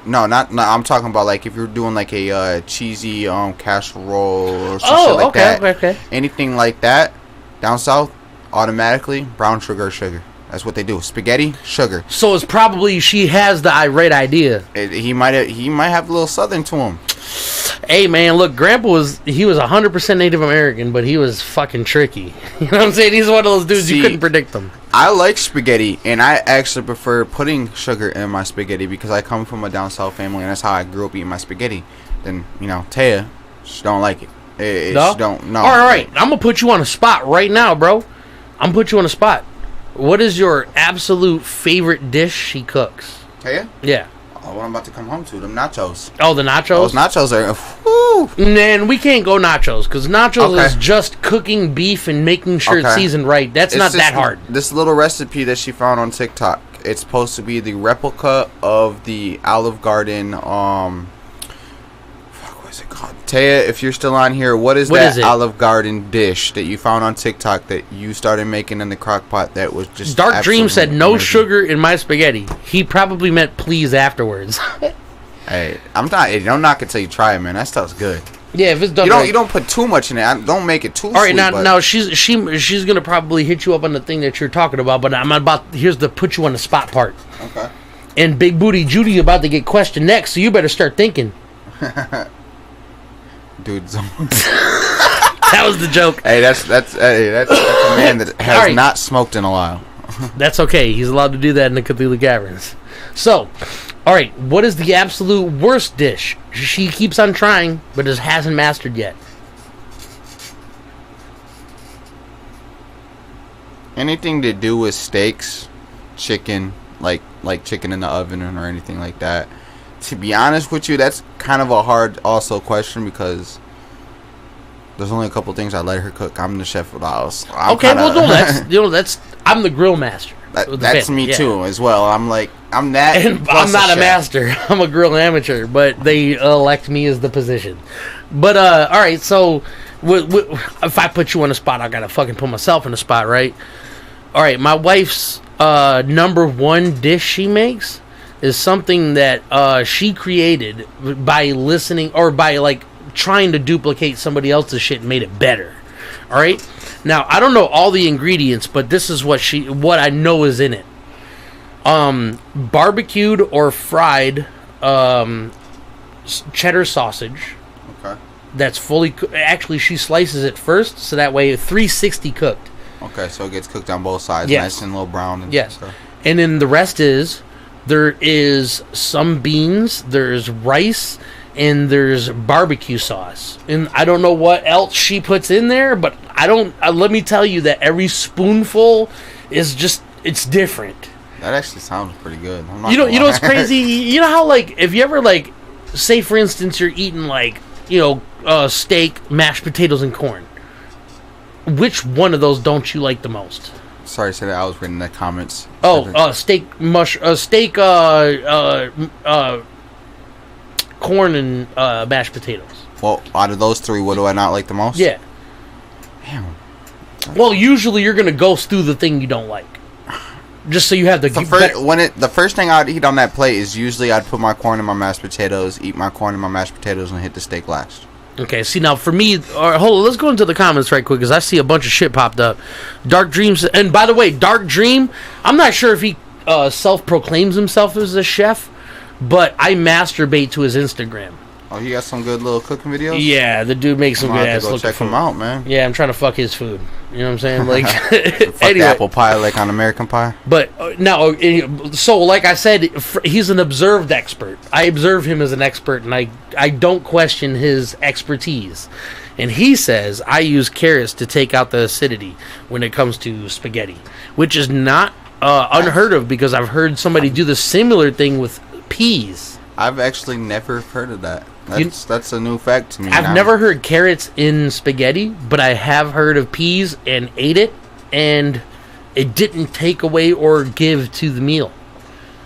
No, I'm talking about like if you're doing like a cheesy casserole or some shit like that. Okay. Anything like that down south, automatically brown sugar or sugar. That's what they do. Spaghetti, sugar. So it's probably she has the right idea. He might have a little southern to him. Hey man, look, Grandpa was 100% Native American, but he was fucking tricky. You know what I'm saying? He's one of those dudes you couldn't predict him. I like spaghetti, and I actually prefer putting sugar in my spaghetti because I come from a down south family, and that's how I grew up eating my spaghetti. Then Taya, she don't like it. No? She don't. No. All right, I'm gonna put you on a spot right now, bro. I'm gonna put you on a spot. What is your absolute favorite dish she cooks? Taya? Yeah. Oh, what I'm about to come home to, them nachos. Oh, the nachos? Those nachos are, whoo! Man, we can't go nachos, because nachos is just cooking beef and making sure it's seasoned right. It's not that hard. This little recipe that she found on TikTok, it's supposed to be the replica of the Olive Garden, what is it called? Taya, if you're still on here, what is that Olive Garden dish that you found on TikTok that you started making in the crock pot that was just Dark Dream said no amazing? Sugar in my spaghetti. He probably meant please afterwards. Hey, I'm not. Don't knock it till you try it, man. That stuff's good. Yeah, if it's done you don't put too much in it. Don't make it too sweet. All right, now she's gonna probably hit you up on the thing that you're talking about, but here's the put you on the spot part. Okay. And Big Booty Judy about to get questioned next, so you better start thinking. Dude, that was the joke. Hey, that's a man that has not smoked in a while. That's okay. He's allowed to do that in the Cthulhu Caverns. So, all right, what is the absolute worst dish she keeps on trying but just hasn't mastered yet? Anything to do with steaks, chicken, like chicken in the oven or anything like that. To be honest with you, that's kind of a hard also question because there's only a couple things I let her cook. I'm the chef of the house. I'm I'm the grill master. That's me too as well. I'm that. And I'm not a master. I'm a grill amateur, but they elect me as the position. But all right, so if I put you on the spot, I gotta fucking put myself in the spot, right? All right, my wife's number one dish she makes is something that she created by listening or by trying to duplicate somebody else's shit and made it better. All right. Now I don't know all the ingredients, but this is what I know is in it. Barbecued or fried cheddar sausage. Okay. That's fully actually she slices it first, so that way 360 cooked. Okay, so it gets cooked on both sides, yes. Nice and a little brown. And yes. Stuff. And then the rest there is some beans, there's rice, and there's barbecue sauce. And I don't know what else she puts in there, but let me tell you that every spoonful is it's different. That actually sounds pretty good. You know what's crazy? You know how if you ever say for instance you're eating steak, mashed potatoes, and corn. Which one of those don't you like the most? Sorry, say that I was reading the comments. Steak, corn and mashed potatoes. Well, out of those three, what do I not like the most? Yeah. Damn. Well, usually you're gonna go through the thing you don't like, just so you have the first thing I'd eat on that plate is usually I'd put my corn in my mashed potatoes, eat my corn and my mashed potatoes, and hit the steak last. Okay, see now for me, hold on, let's go into the comments right quick because I see a bunch of shit popped up. Dark Dreams, and by the way, Dark Dream, I'm not sure if he self-proclaims himself as a chef, but I masturbate to his Instagram. Oh, he got some good little cooking videos? Yeah, the dude makes some good ass looking check food. Him out, man. Yeah, I'm trying to fuck his food. You know what I'm saying? Fuck anyway. The apple pie like on American Pie. But so like I said, he's an observed expert. I observe him as an expert, and I don't question his expertise. And he says I use carrots to take out the acidity when it comes to spaghetti, which is not unheard of because I've heard somebody do the similar thing with peas. I've actually never heard of that. That's a new fact to me. I've never heard carrots in spaghetti, but I have heard of peas and ate it, and it didn't take away or give to the meal.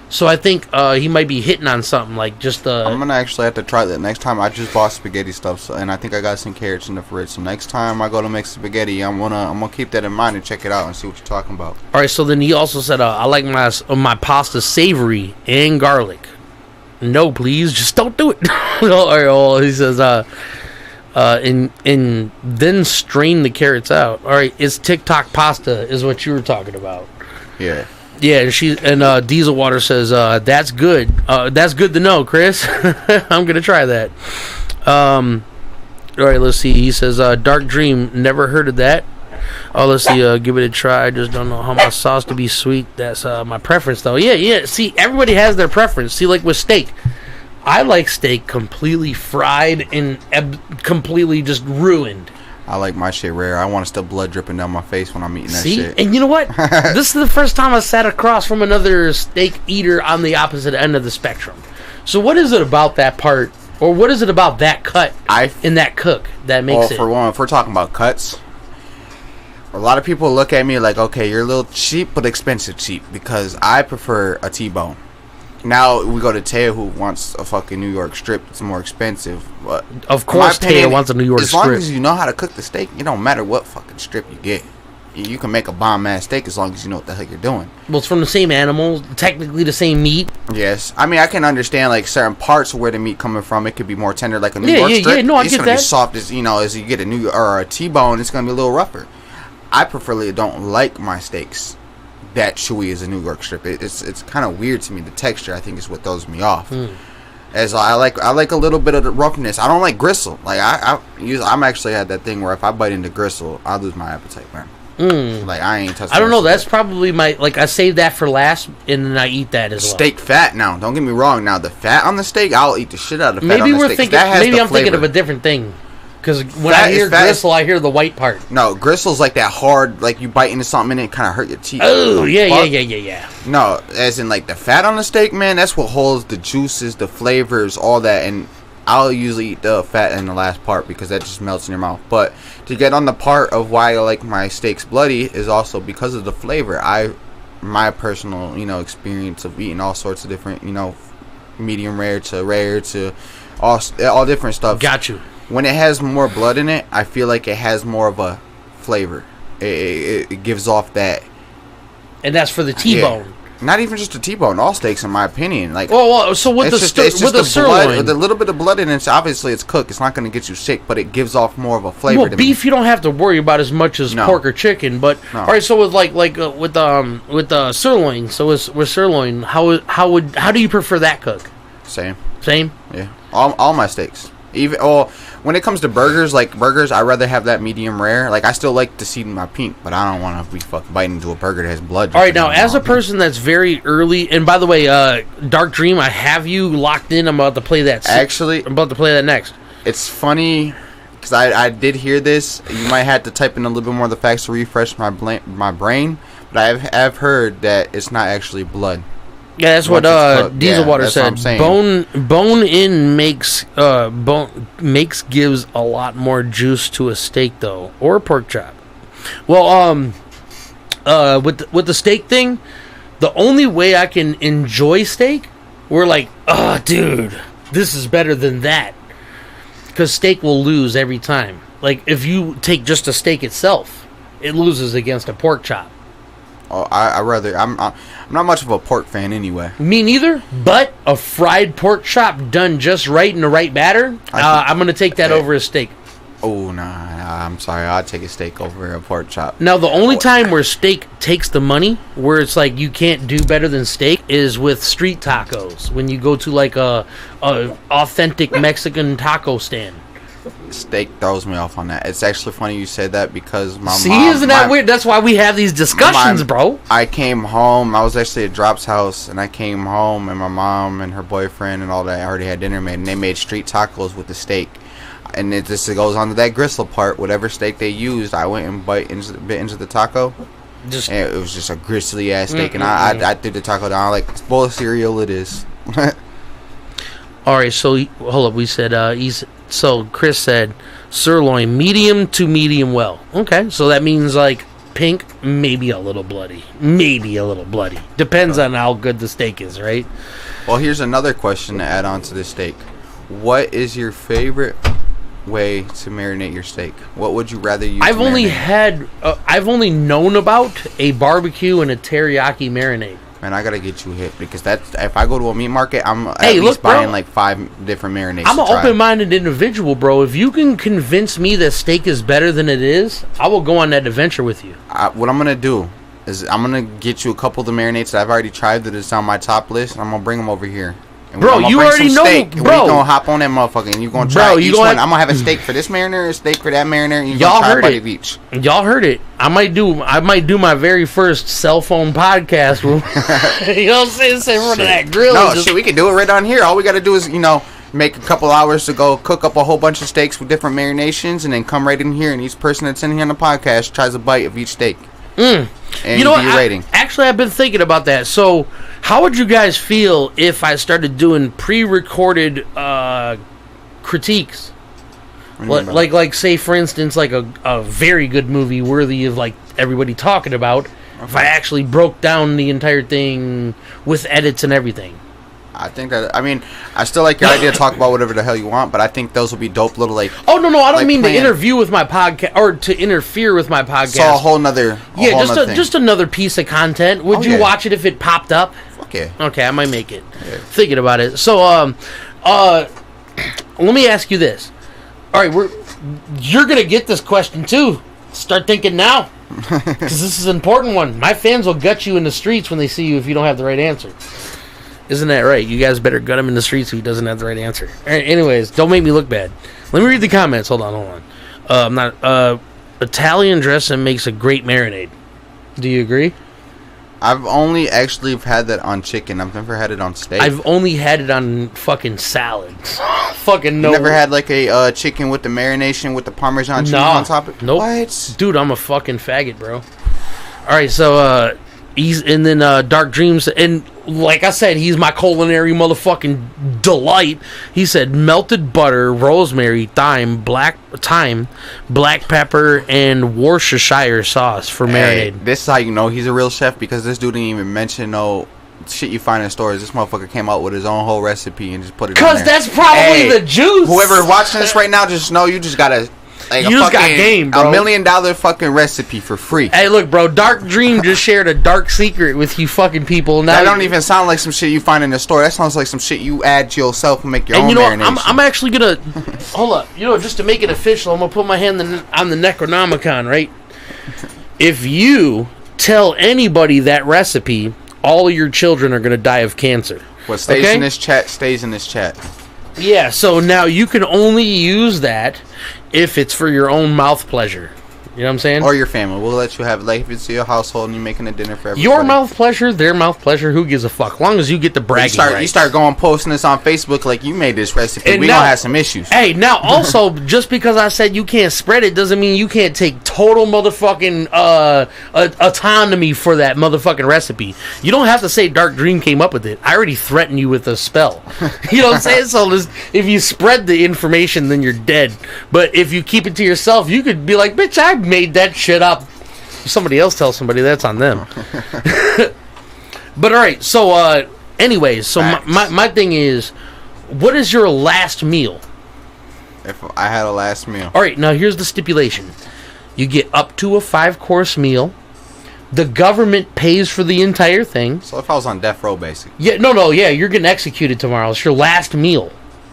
So I think he might be hitting on something like just. I'm gonna actually have to try that next time. I just bought spaghetti stuff, and I think I got some carrots in the fridge. So next time I go to make spaghetti, I'm gonna keep that in mind and check it out and see what you're talking about. All right. So then he also said, I like my pasta savory and garlic. No, please, just don't do it. He says, and then strain the carrots out. All right, it's TikTok pasta is what you were talking about. Yeah. Yeah, and Diesel Water says that's good. That's good to know, Chris. I'm gonna try that. All right, let's see. He says Dark Dream. Never heard of that. Oh, let's see. Give it a try. I just don't know how my sauce to be sweet. That's my preference, though. Yeah. See, everybody has their preference. See, like with steak, I like steak completely fried and completely just ruined. I like my shit rare. I want to still blood dripping down my face when I'm eating that shit. And you know what? This is the first time I sat across from another steak eater on the opposite end of the spectrum. So what is it about that part, or what is it about that cut in that cook that makes it? For one, if we're talking about cuts, a lot of people look at me like, okay, you're a little cheap but expensive cheap, because I prefer a T-bone. Now we go to Taya, who wants a fucking New York strip. It's more expensive, but of course Taya wants a New York strip. As long as you know how to cook the steak, it don't matter what fucking strip you get. You can make a bomb ass steak as long as you know what the heck you're doing. Well, it's from the same animal, technically the same meat. Yes, I mean I can understand like certain parts of where the meat coming from. It could be more tender, like a New York strip. Yeah, no, I it's get gonna that. be soft as as you get a T-bone. It's gonna be a little rougher. I preferably don't like my steaks that chewy as a New York strip. It's kind of weird to me. The texture, I think, is what throws me off. As I like a little bit of the roughness. I don't like gristle. Like I'm actually had that thing where if I bite into gristle, I lose my appetite, man. Like I ain't touching. I don't know. That's probably my I saved that for last, and then I eat that as well. Steak fat. Now, don't get me wrong. Now the fat on the steak, I'll eat the shit out of the fat maybe on the steak. Maybe I'm thinking of a different thing. Because when I hear gristle, I hear the white part. No, gristle's like that hard, like you bite into something and it kind of hurt your teeth. Oh, yeah. No, as in like the fat on the steak, man, that's what holds the juices, the flavors, all that. And I'll usually eat the fat in the last part because that just melts in your mouth. But to get on the part of why I like my steaks bloody is also because of the flavor. My personal, experience of eating all sorts of different, medium rare to all different stuff. Got you. When it has more blood in it, I feel like it has more of a flavor. It gives off that. And that's for the T-bone. Yeah. Not even just a T-bone. All steaks, in my opinion. Like, so with the sirloin, blood, with a little bit of blood in it, obviously it's cooked. It's not going to get you sick, but it gives off more of a flavor. Well, beef you don't have to worry about as much as pork or chicken. But all right, so with with the sirloin, so with sirloin, how do you prefer that cook? Same. Yeah. All my steaks. Even when it comes to burgers, I'd rather have that medium rare. Like I still like to season my pink, but I don't want to be fucking biting into a burger that has blood. All right, now as a person that's very early, and by the way, Dark Dream, I have you locked in. I'm about to play that. I'm about to play that next. It's funny because I did hear this. You might have to type in a little bit more of the facts to refresh my brain, but I've heard that it's not actually blood. Yeah, that's what Diesel Water said. Bone in makes gives a lot more juice to a steak though, or a pork chop. Well, with the steak thing, the only way I can enjoy steak, we're like, dude, this is better than that, because steak will lose every time. Like if you take just a steak itself, it loses against a pork chop. Oh, I'm not much of a pork fan anyway. Me neither, but a fried pork chop done just right in the right batter, I'm going to take that over a steak. Oh, nah, I'm sorry. I'd take a steak over a pork chop. Now, the only time where steak takes the money, where it's like you can't do better than steak, is with street tacos. When you go to like a authentic Mexican taco stand. Steak throws me off on that. It's actually funny you said that because my mom... isn't that weird? That's why we have these discussions, bro. I came home. I was actually at Drop's house, and I came home, and my mom and her boyfriend and all that already had dinner made, and they made street tacos with the steak. And it goes on to that gristle part. Whatever steak they used, I went and bit into the taco. And it was just a gristly ass steak, and I threw the taco down like, it's bowl of cereal it is. All right, so hold up. We said so Chris said sirloin medium to medium well. Okay, so that means like pink, maybe a little bloody. Depends on how good the steak is, right? Well, here's another question to add on to the steak. What is your favorite way to marinate your steak? What would you rather use? I've only known about a barbecue and a teriyaki marinade. Man, I gotta get you hit because that's if I go to a meat market, I'm at Hey, least look, bro. buying like 5 different marinades. I'm to an try. open-minded individual, bro. If you can convince me that steak is better than it is, I will go on that adventure with you. What I'm gonna do is I'm gonna get you a couple of the marinades that I've already tried that is on my top list. And I'm gonna bring them over here. And Bro, I'm gonna you bring already some know, steak, and bro. we gonna hop on that motherfucker, and you gonna Bro, try you each gonna one. have- I'm gonna have a steak for this mariner, a steak for that mariner. And you Y'all gonna try heard a bite it. of each. Y'all heard it. I might do my very first cell phone podcast. You know what I'm saying? Say in front of that grill. No, and just- shit, we can do it right on here. All we gotta do is, make a couple hours to go cook up a whole bunch of steaks with different marinations, and then come right in here, and each person that's in here on the podcast tries a bite of each steak. And You know do your what? rating. Actually, I've been thinking about that. So, how would you guys feel if I started doing pre-recorded critiques? What do you mean by Like, say, for instance, like a very good movie worthy of like everybody talking about. If I actually broke down the entire thing with edits and everything. I think that, I still like your idea to talk about whatever the hell you want, but I think those will be dope little, like... Oh, no, I don't like mean plan- to interview with my podcast, or to interfere with my podcast. So a whole nother thing. just another piece of content. Would you yeah. watch it if it popped up? Okay. Okay, I might make it. Thinking about it. So, let me ask you this. All right, you're gonna get this question too. Start thinking now, because this is an important one. My fans will gut you in the streets when they see you if you don't have the right answer. Isn't that right? You guys better gut him in the streets if he doesn't have the right answer. All right, anyways, don't make me look bad. Let me read the comments. Hold on. I'm not. Italian dressing makes a great marinade. Do you agree? I've only actually had that on chicken. I've never had it on steak. I've only had it on fucking salads. Fucking no. You never had like a chicken with the marination with the Parmesan cheese on top of it? Nope. What? Dude, I'm a fucking faggot, bro. Alright, so and then Dark Dreams, and like I said, he's my culinary motherfucking delight. He said melted butter, rosemary, thyme, black pepper, and Worcestershire sauce for Hey, marinade. this is how you know he's a real chef, because this dude didn't even mention no shit you find in stores. This motherfucker came out with his own whole recipe and just put it in there. Because that's probably the juice. Whoever watching this right now, just know you just gotta You just got game, bro. $1 million fucking recipe for free. Hey, look, bro. Dark Dream just shared a dark secret with you fucking people. Now That don't even sound like some shit you find in the store. That sounds like some shit you add to yourself and make your And own you know what? marination. I'm actually gonna hold up. You know, just to make it official, I'm gonna put my hand on the Necronomicon, right? If you tell anybody that recipe, all of your children are gonna die of cancer. What stays Okay? in this chat stays in this chat. Yeah. So now you can only use that if it's for your own mouth pleasure. You know what I'm saying? Or your family. We'll let you have it. Like if it's your household and you're making a dinner for everybody. Your mouth pleasure, their mouth pleasure. Who gives a fuck? As long as you get the bragging rights. You start going posting this on Facebook like you made this recipe. And We now- gonna have some issues. Hey, now also, just because I said you can't spread it doesn't mean you can't take total motherfucking autonomy for that motherfucking recipe. You don't have to say Dark Dream came up with it. I already threatened you with a spell. You know what I'm saying? So if you spread the information, then you're dead. But if you keep it to yourself, you could be like, bitch, I made that shit up. If somebody else tells somebody, that's on them. But alright, so anyways, so my thing is, what is your last meal? If I had a last meal. All right, now here's the stipulation. You get up to a 5-course meal. The government pays for the entire thing. So if I was on death row, basically. Yeah, no, you're getting executed tomorrow. It's your last meal.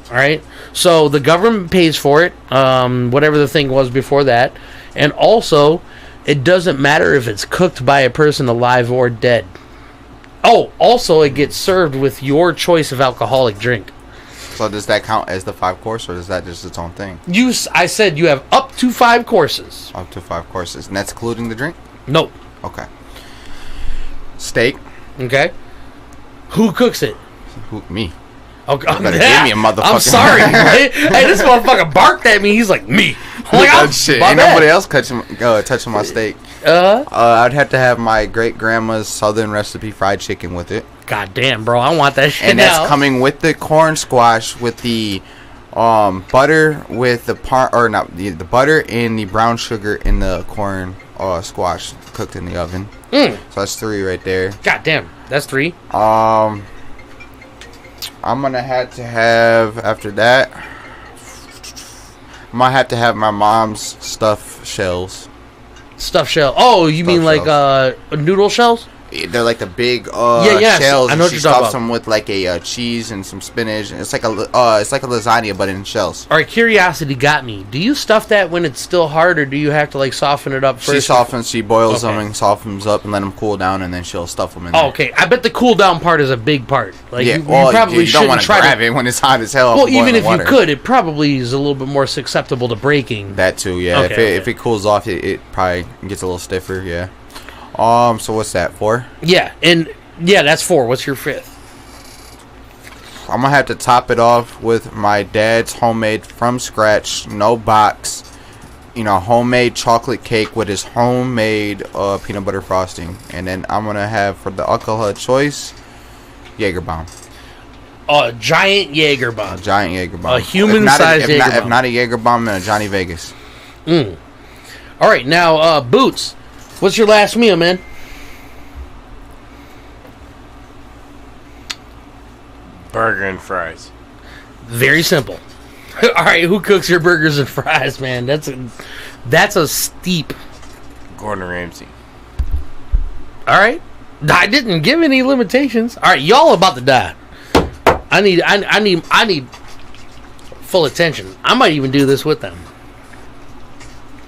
All right? So the government pays for it, whatever the thing was before that. And also, it doesn't matter if it's cooked by a person alive or dead. Oh, also, it gets served with your choice of alcoholic drink. So does that count as the 5-course, or is that just its own thing? I said you have up to 5 courses. Up to 5 courses, and that's including the drink? No. Okay. Steak. Okay. Who cooks it? Me. Okay. You better give me a motherfucker. I'm sorry. Hey, this motherfucker barked at me. He's like, me. I'm like, Oh, shit. my Ain't bad. nobody else touching my steak. I'd have to have my great-grandma's southern recipe fried chicken with it. God damn, bro. I want that shit And now. that's coming with the corn squash with the butter with the the butter and the brown sugar in the corn squash cooked in the oven. So that's 3 right there. God damn. That's 3. I'm gonna have to have after that. I might have to have my mom's stuffed shells. Stuffed shell. Oh, you mean Stuffed like noodle shells? They're like the big yes, shells. I know and what she you're talking stuffs about. them with like a cheese and some spinach. It's like a lasagna, but in shells. All right, curiosity got me. Do you stuff that when it's still hard, or do you have to like soften it up first? She boils them Okay. and softens up and let them cool down, and then she'll stuff them in there. Oh, okay. I bet the cool down part is a big part. Like Yeah, you well, probably you don't shouldn't want to try grab to. it when it's hot as hell. Well, off even boiling if water. you could, it probably is a little bit more susceptible to breaking. That too, yeah. Okay, If it cools off, it probably gets a little stiffer, yeah. So what's that, 4? Yeah, and yeah, that's 4. What's your 5th? I'm gonna have to top it off with my dad's homemade from scratch, no box, homemade chocolate cake with his homemade peanut butter frosting. And then I'm gonna have, for the alcohol choice, Jaeger bomb. A giant Jaeger bomb. Giant Jaeger bomb. A human-sized Jaeger bomb. If not a Jaeger bomb, then a Johnny Vegas. All right, now Boots. What's your last meal, man? Burger and fries. Very simple. All right, who cooks your burgers and fries, man? That's a steep. Gordon Ramsay. All right, I didn't give any limitations. All right, y'all about to die. I need full attention. I might even do this with them.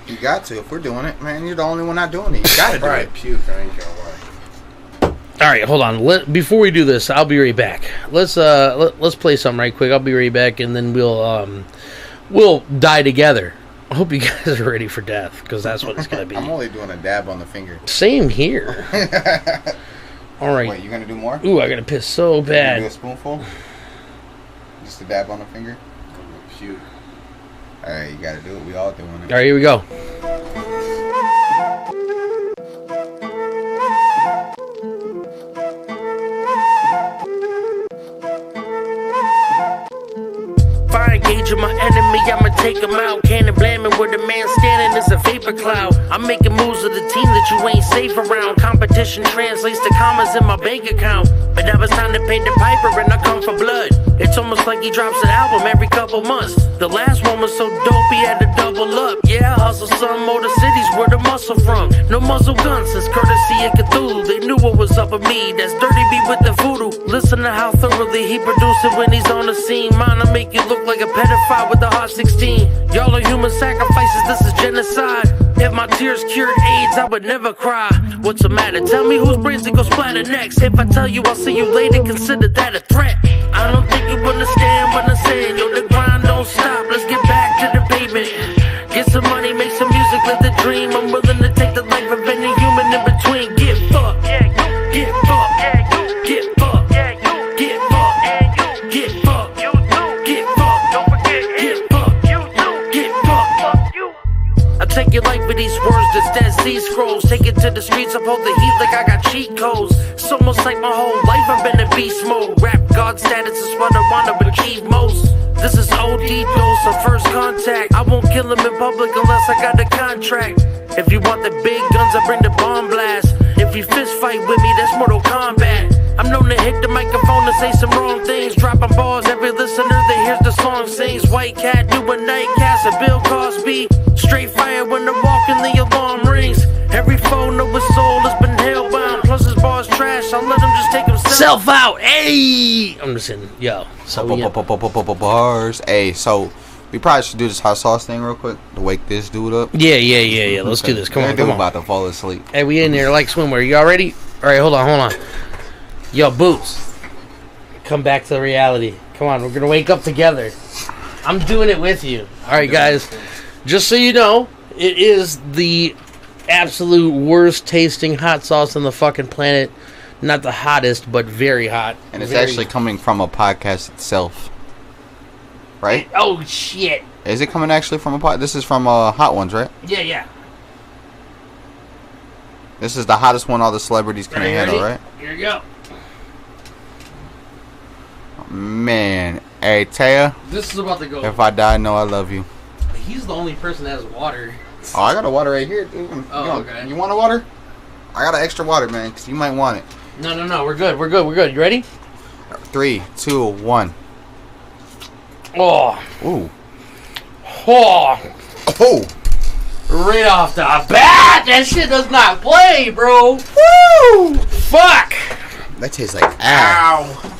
You got to. If we're doing it, man, you're the only one not doing it. You gotta do it. Puke. I ain't gonna lie. All right, hold on. Before we do this, I'll be right back. Let's play something right quick. I'll be right back, and then we'll die together. I hope you guys are ready for death, because that's what it's gonna be. I'm only doing a dab on the finger. Same here. All right. Wait, you gonna do more? Ooh, I gotta piss so You gonna do bad. a spoonful? Just a dab on the finger? Puke. Alright, you gotta do it. We all doing it. All right, here we go. If I engage with my enemy, I'ma take him out. Can't blame him where the man standing is a vapor cloud. I'm making moves with a team that you ain't safe around. Competition translates to commas in my bank account. But now it's time to pay the piper and I come for blood. It's almost like he drops an album every couple months. The last one was so dope, he had to double up. Yeah, I hustle some more the cities where the muscle from. No muzzle guns since courtesy of Cthulhu. They knew what was up with me. That's Dirty B with the voodoo. Listen to how thoroughly he produce it when he's on the scene. Mine'll make you look like a pedophile with the heart 16. Y'all are human sacrifices, this is genocide. If my tears cured AIDS, I would never cry. What's the matter? Tell me whose brains it go splatter next. If I tell you I'll see you later, consider that a threat. I don't think you understand what I'm saying. Yo, the grind don't stop, let's get back to the pavement. Get some money, make some music, live the dream. I'm willing to take the life of any human in between. Get fucked, get fucked, get fucked, get fucked, get fucked, get fucked, get fucked, get fucked. I take your life with these words, that's Dead Sea Scrolls. Take it to the streets, uphold the heat like I got cheat codes. It's almost like my whole life I've been in beast mode. Rap God status is what I wanna achieve most. This is OD dose of first contact. I won't kill him in public unless I got a contract. If you want the big guns, I bring the bomb blast. If you fist fight with me, that's Mortal Kombat. I'm known to hit the microphone to say some wrong things. Dropping balls, every listener that hears the song sings. White cat doing nightcasts at Bill Cosby. Straight fire when I walk and the alarm rings. Every foe know his soul has been hellbound. Plus his bars trash, I'll let him just take himself Self out. Hey, I'm just saying, yo. So yeah. Bars. Hey, so we probably should do this hot sauce thing real quick to wake this dude up. Yeah. Let's do this. Come on, Dude come on. about to fall asleep. Hey, we in there like swimwear. Y'all ready? All right, hold on. Yo, Boots, come back to reality. Come on, we're gonna wake up together. I'm doing it with you. All right, guys. Just so you know, it is the absolute worst tasting hot sauce on the fucking planet. Not the hottest, but very hot. And it's actually coming from a podcast itself. Right? Oh, shit. Is it coming actually from a podcast? This is from Hot Ones, right? Yeah. This is the hottest one all the celebrities can handle, right? Here you go. Man. Hey, Taya, This is about to go. if I die, know I love you. He's the only person that has water. Oh, I got a water right here, dude. Okay. You want a water? I got an extra water, man, because you might want it. No. We're good. You ready? 3, 2, 1. Oh. Ooh. Oh. Oh. Right off the bat, that shit does not play, bro. Woo! Fuck. That tastes like ass. Ow.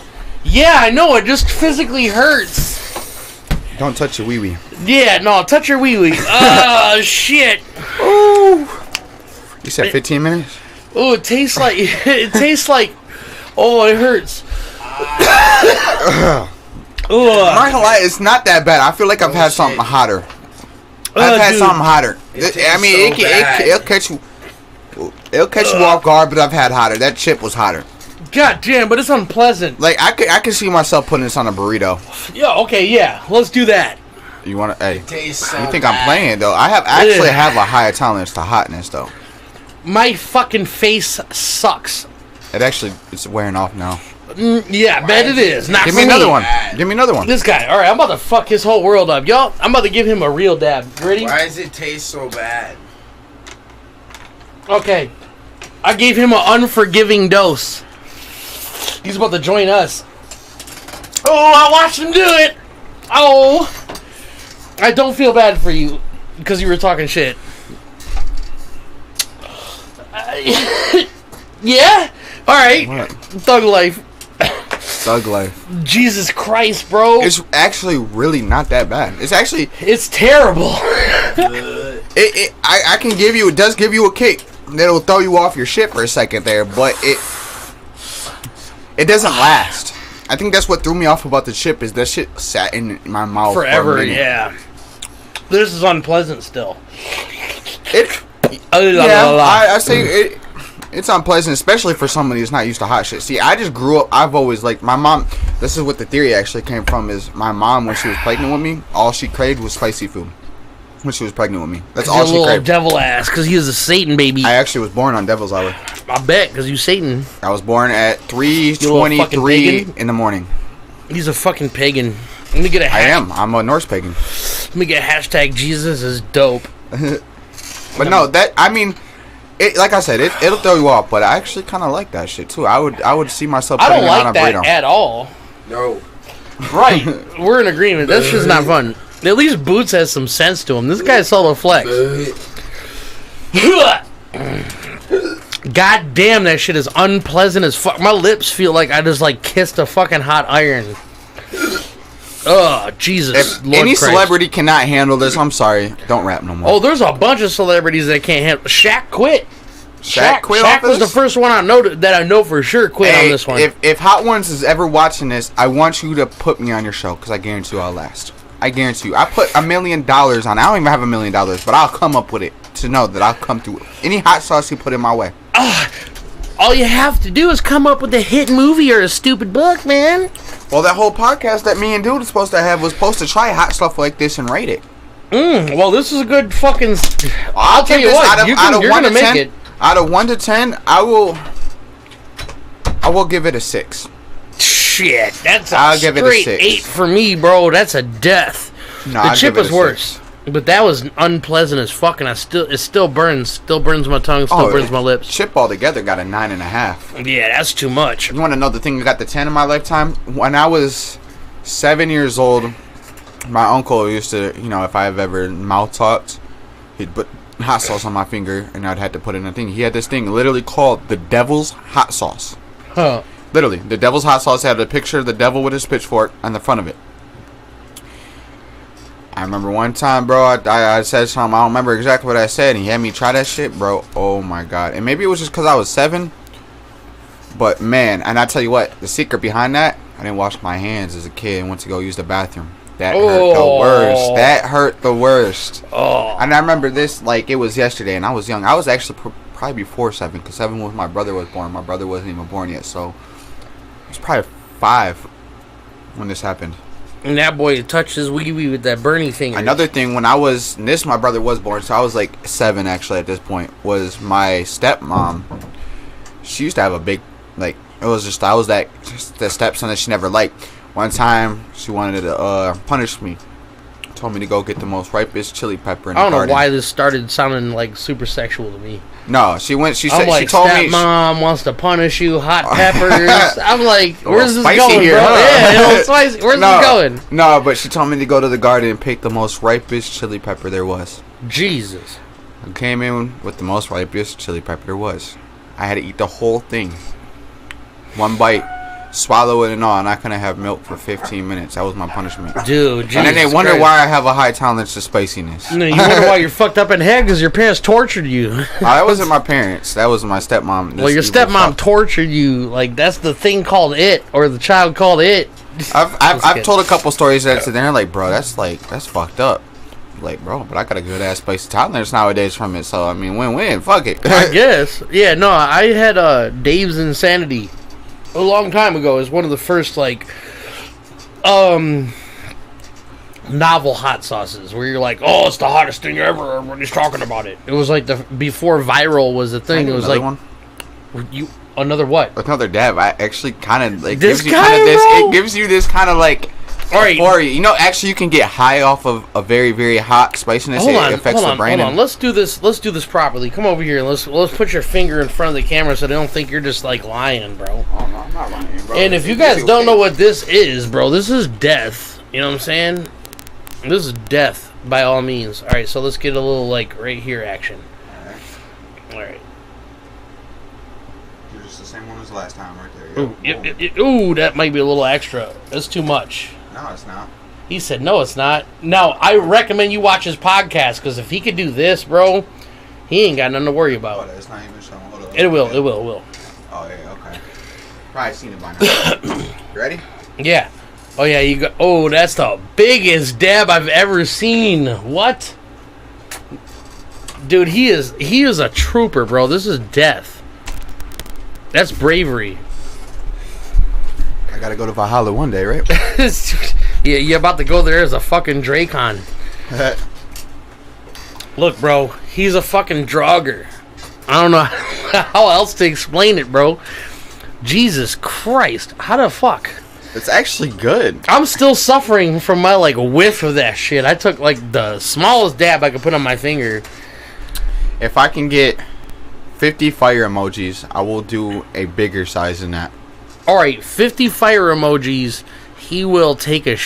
Yeah, I know. It just physically hurts. Don't touch your wee wee. Yeah, no, touch your wee wee. Oh, shit. Ooh. You said 15 minutes? Oh, it tastes like. It tastes like. Oh, it hurts. I'm not gonna lie, it's not that bad. I feel like I've had something hotter. I've had something hotter. I mean, it'll catch you. It'll catch you off guard, but I've had hotter. That chip was hotter. God damn, but it's unpleasant. Like I could see myself putting this on a burrito. Yeah, okay, yeah. Let's do that. You want to? Hey, It tastes so you think bad. I'm playing though? I actually have a higher tolerance to hotness though. My fucking face sucks. It's wearing off now. Yeah, bet it is. Not Give for me another one. Bad. Give me another one. This guy. All right, I'm about to fuck his whole world up, y'all. I'm about to give him a real dab. Ready? Why does it taste so bad? Okay. I gave him an unforgiving dose. He's about to join us. Oh, I watched him do it. Oh. I don't feel bad for you because you were talking shit. Yeah? All right. What? Thug life. Thug life. Jesus Christ, bro. It's actually really not that bad. It's actually It's terrible. I can give you. It does give you a kick. It'll throw you off your shit for a second there, but it doesn't last. I think that's what threw me off about the chip is that shit sat in my mouth Forever, for a minute. yeah. This is unpleasant still. It. I say it. It's unpleasant, especially for somebody who's not used to hot shit. See, I just grew up. I've always like my mom. This is what the theory actually came from. Is my mom when she was pregnant with me, all she craved was spicy food. When she was pregnant with me, that's all she little craved. devil ass, because he was a Satan baby. I actually was born on Devil's Hour. I bet, because you Satan. I was born at You little fucking 3:23 pagan? in the morning. He's a fucking pagan. Let me get a I am. I'm a Norse pagan. Let me get hashtag Jesus is dope. But no, that I mean, it like I said, it'll throw you off. But I actually kind of like that shit too. I would see myself I putting don't it on like a that burrito. at all. No. Right. We're in agreement. That's just not fun. At least Boots has some sense to him. This guy's solo flex. God damn, that shit is unpleasant as fuck. My lips feel like I just like kissed a fucking hot iron. Oh, Jesus. If Lord any Christ. celebrity cannot handle this, I'm sorry. Don't rap no more. Oh, there's a bunch of celebrities that can't handle. Shaq quit. Shaq quit Shaq off was this? the first one I know that I know for sure quit on this one. If Hot Ones is ever watching this, I want you to put me on your show because I guarantee you I'll last. I guarantee you. I put $1 million on. I don't even have $1 million, but I'll come up with it to know that I'll come through any hot sauce you put in my way. All you have to do is come up with a hit movie or a stupid book, man. Well, that whole podcast that me and Dude was supposed to have was supposed to try hot stuff like this and rate it. Well, this is a good fucking. I'll tell give you this what. out of You're 1 gonna to make 10, it. Out of 1 to 10, I will give it a 6. Shit, that's a I'll give it a straight 6. 8 for me, bro. That's a death. No, The I'll chip give it was a worse, 6. but that was unpleasant as fuck, and it still burns. Still burns my tongue. Still burns my lips. Chip altogether got a 9.5. Yeah, that's too much. You want to know the thing that got the 10 in my lifetime? When I was 7 years old, my uncle used to, if I've ever mouth talked, he'd put hot sauce on my finger, and I'd have to put in a thing. He had this thing literally called the Devil's Hot Sauce. Huh. Literally, the Devil's Hot Sauce had a picture of the devil with his pitchfork on the front of it. I remember one time, bro, I said something. I don't remember exactly what I said, and he had me try that shit, bro. Oh my god. And maybe it was just because I was 7. But man, and I tell you what, the secret behind that, I didn't wash my hands as a kid and went to go use the bathroom. That hurt the worst. That hurt the worst. Oh. And I remember this like it was yesterday, and I was young. I was actually probably before 7, because 7 was my brother was born. My brother wasn't even born yet, so it was probably 5 when this happened. And that boy touched his wee wee with that Bernie finger. Another thing, when my brother was born, so I was like 7 actually at this point, was my stepmom. She used to have a big, like, it was just, I was the stepson that she never liked. One time, she wanted to punish me. Told me to go get the most ripest chili pepper in the garden. I don't know why this started sounding like super sexual to me. No, she went. She I'm said like, she told me. Mom wants to punish you. Hot peppers. I'm like, where's this spicy going, here, bro? huh? Yeah, a little spicy. Where's this going? No, but she told me to go to the garden and pick the most ripest chili pepper there was. Jesus. It came in with the most ripest chili pepper there was. I had to eat the whole thing. One bite, swallow it and all, and I couldn't have milk for 15 minutes. That was my punishment. Dude, and then they wonder why I have a high tolerance to spiciness. No, you wonder why you're fucked up in head because your parents tortured you. That wasn't my parents. That was my stepmom. Well, your stepmom tortured you. Like, that's the thing called it, or the child called it. I've told a couple stories that they're like, bro, that's fucked up. Like, bro, but I got a good ass spicy tolerance nowadays from it. So I mean, win-win. Fuck it. I guess. Yeah. No, I had Dave's Insanity a long time ago. It was one of the first novel hot sauces where you're like, oh, it's the hottest thing ever. Everybody's talking about it. It was like before viral was a thing. It was like another what? Another dab. I actually kind of like this gives you kind of this. It gives you this kind of like. All right. Euphoria. You know, actually, you can get high off of a very, very hot spiciness. It affects the brain. Hold on. Let's do this. Let's do this properly. Come over here and let's put your finger in front of the camera so they don't think you're just like lying, bro. Oh no, I'm not lying, bro. And if you guys don't know what this is, bro, this is death. You know what I'm saying? This is death by all means. All right, so let's get a little like right here action. All right. You're just the same one as last time, right there. Ooh, that might be a little extra. That's too much. No, it's not. He said, no, it's not. Now, I recommend you watch his podcast, because if he could do this, bro, he ain't got nothing to worry about. Oh, it's not even showing. Hold on. It will. Oh, yeah, okay. Probably seen it by now. You ready? Yeah. Oh, yeah, you go. Oh, that's the biggest dab I've ever seen. What? Dude, he is a trooper, bro. This is death. That's bravery. I gotta go to Valhalla one day, right? Yeah, you're about to go there as a fucking Dracon. Look, bro, he's a fucking drogger. I don't know how else to explain it, bro. Jesus Christ, how the fuck? It's actually good. I'm still suffering from my like whiff of that shit. I took like the smallest dab I could put on my finger. If I can get 50 fire emojis, I will do a bigger size than that. Alright, 50 fire emojis, he will take a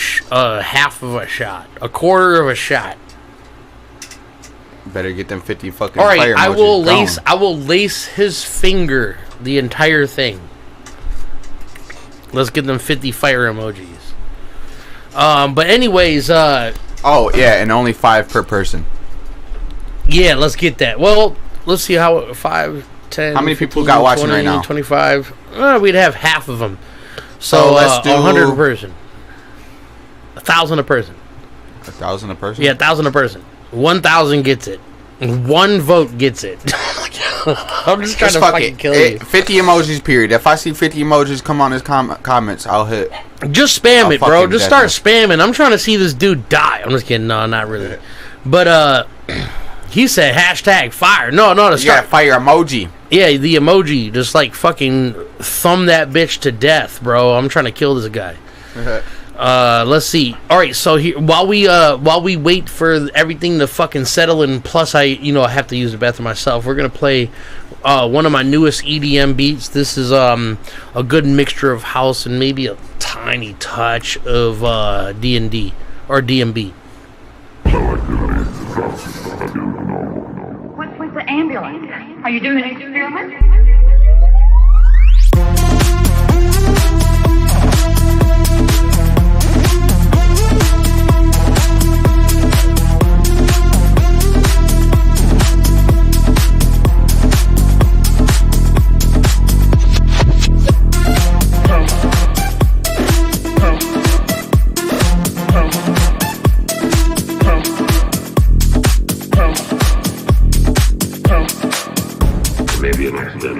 half of a shot. A quarter of a shot. Better get them 50 fucking fire emojis. I will lace his finger the entire thing. Let's get them 50 fire emojis. But anyways, oh, yeah, and only 5 per person. Yeah, let's get that. Well, let's see how 5, 10. How many 15, people got watching 20, right now? 25. We'd have half of them. So let's do 100 a person. 1,000 a person. 1,000 a person? Yeah, 1,000 a person. 1,000 gets it. 1 vote gets it. I'm just trying to fucking kill you. 50 emojis, period. If I see 50 emojis come on his comments, I'll hit. Just spam it, bro. Just start spamming. I'm trying to see this dude die. I'm just kidding. No, not really. But, he said hashtag fire. No, to start. Yeah, fire emoji. Yeah, the emoji. Just like fucking thumb that bitch to death, bro. I'm trying to kill this guy. Let's see. All right, so here while we wait for everything to fucking settle, and plus I have to use the bathroom myself. We're gonna play one of my newest EDM beats. This is a good mixture of house and maybe a tiny touch of D&D or DMB. What's the ambulance? Are you doing an experiment? Maybe an accident.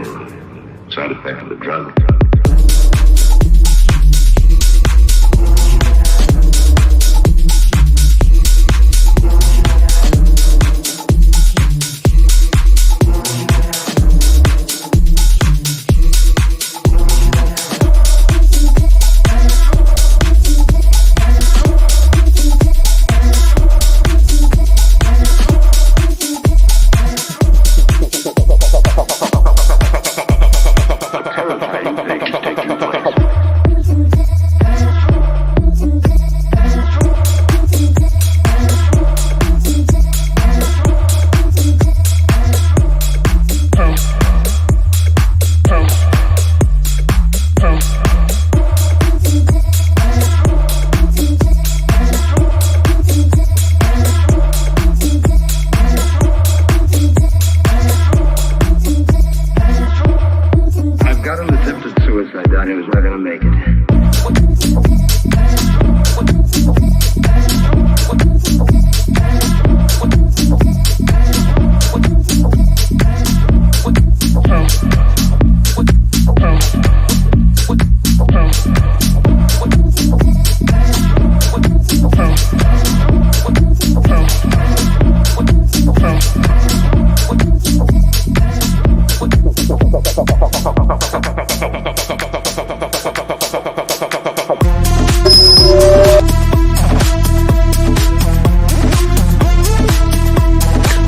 is not gonna make it.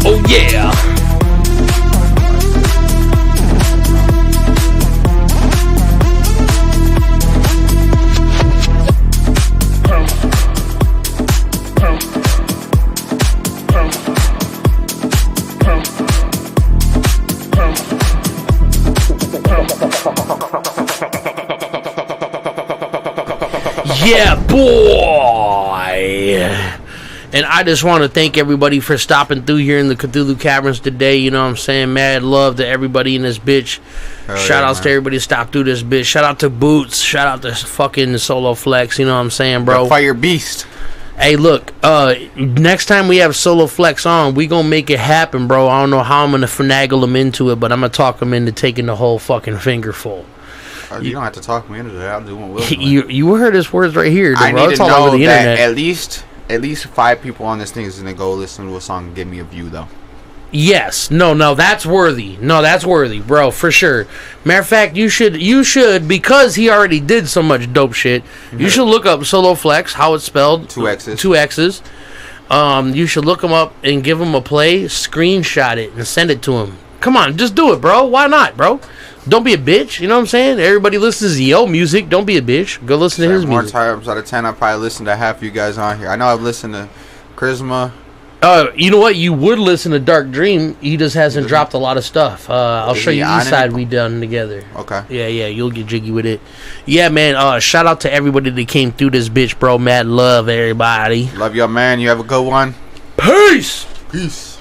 Oh yeah. Yeah, boy. And I just want to thank everybody for stopping through here in the Cthulhu Caverns today. You know what I'm saying? Mad love to everybody in this bitch. Shout outs to everybody that stopped through this bitch. Shout out to Boots. Shout out to fucking Solo Flexx. You know what I'm saying, bro? The Fire Beast. Hey, look. Next time we have Solo Flexx on, we gonna make it happen, bro. I don't know how I'm gonna finagle him into it, but I'm gonna talk him into taking the whole fucking fingerful. You don't have to talk me into that. I'll do what will. You heard his words right here. I need it's to all know over the that internet. at least 5 people on this thing is gonna go listen to a song and give me a view though. Yes. No, that's worthy. No, that's worthy, bro, for sure. Matter of fact, you should, because he already did so much dope shit, you should look up Solo Flexx, how it's spelled. 2 X's. 2 X's. You should look him up and give him a play, screenshot it, and send it to him. Come on, just do it, bro. Why not, bro? Don't be a bitch. You know what I'm saying? Everybody listens to yo music. Don't be a bitch. Go listen to his more music. More times out of 10, I probably listen to half you guys on here. I know I've listened to Charisma. You know what? You would listen to Dark Dream. He just hasn't dropped a lot of stuff. I'll show you East Side we done together. Okay. Yeah, you'll get jiggy with it. Yeah, man. Shout out to everybody that came through this bitch, bro. Mad love, everybody. Love y'all, man. You have a good one. Peace. Peace.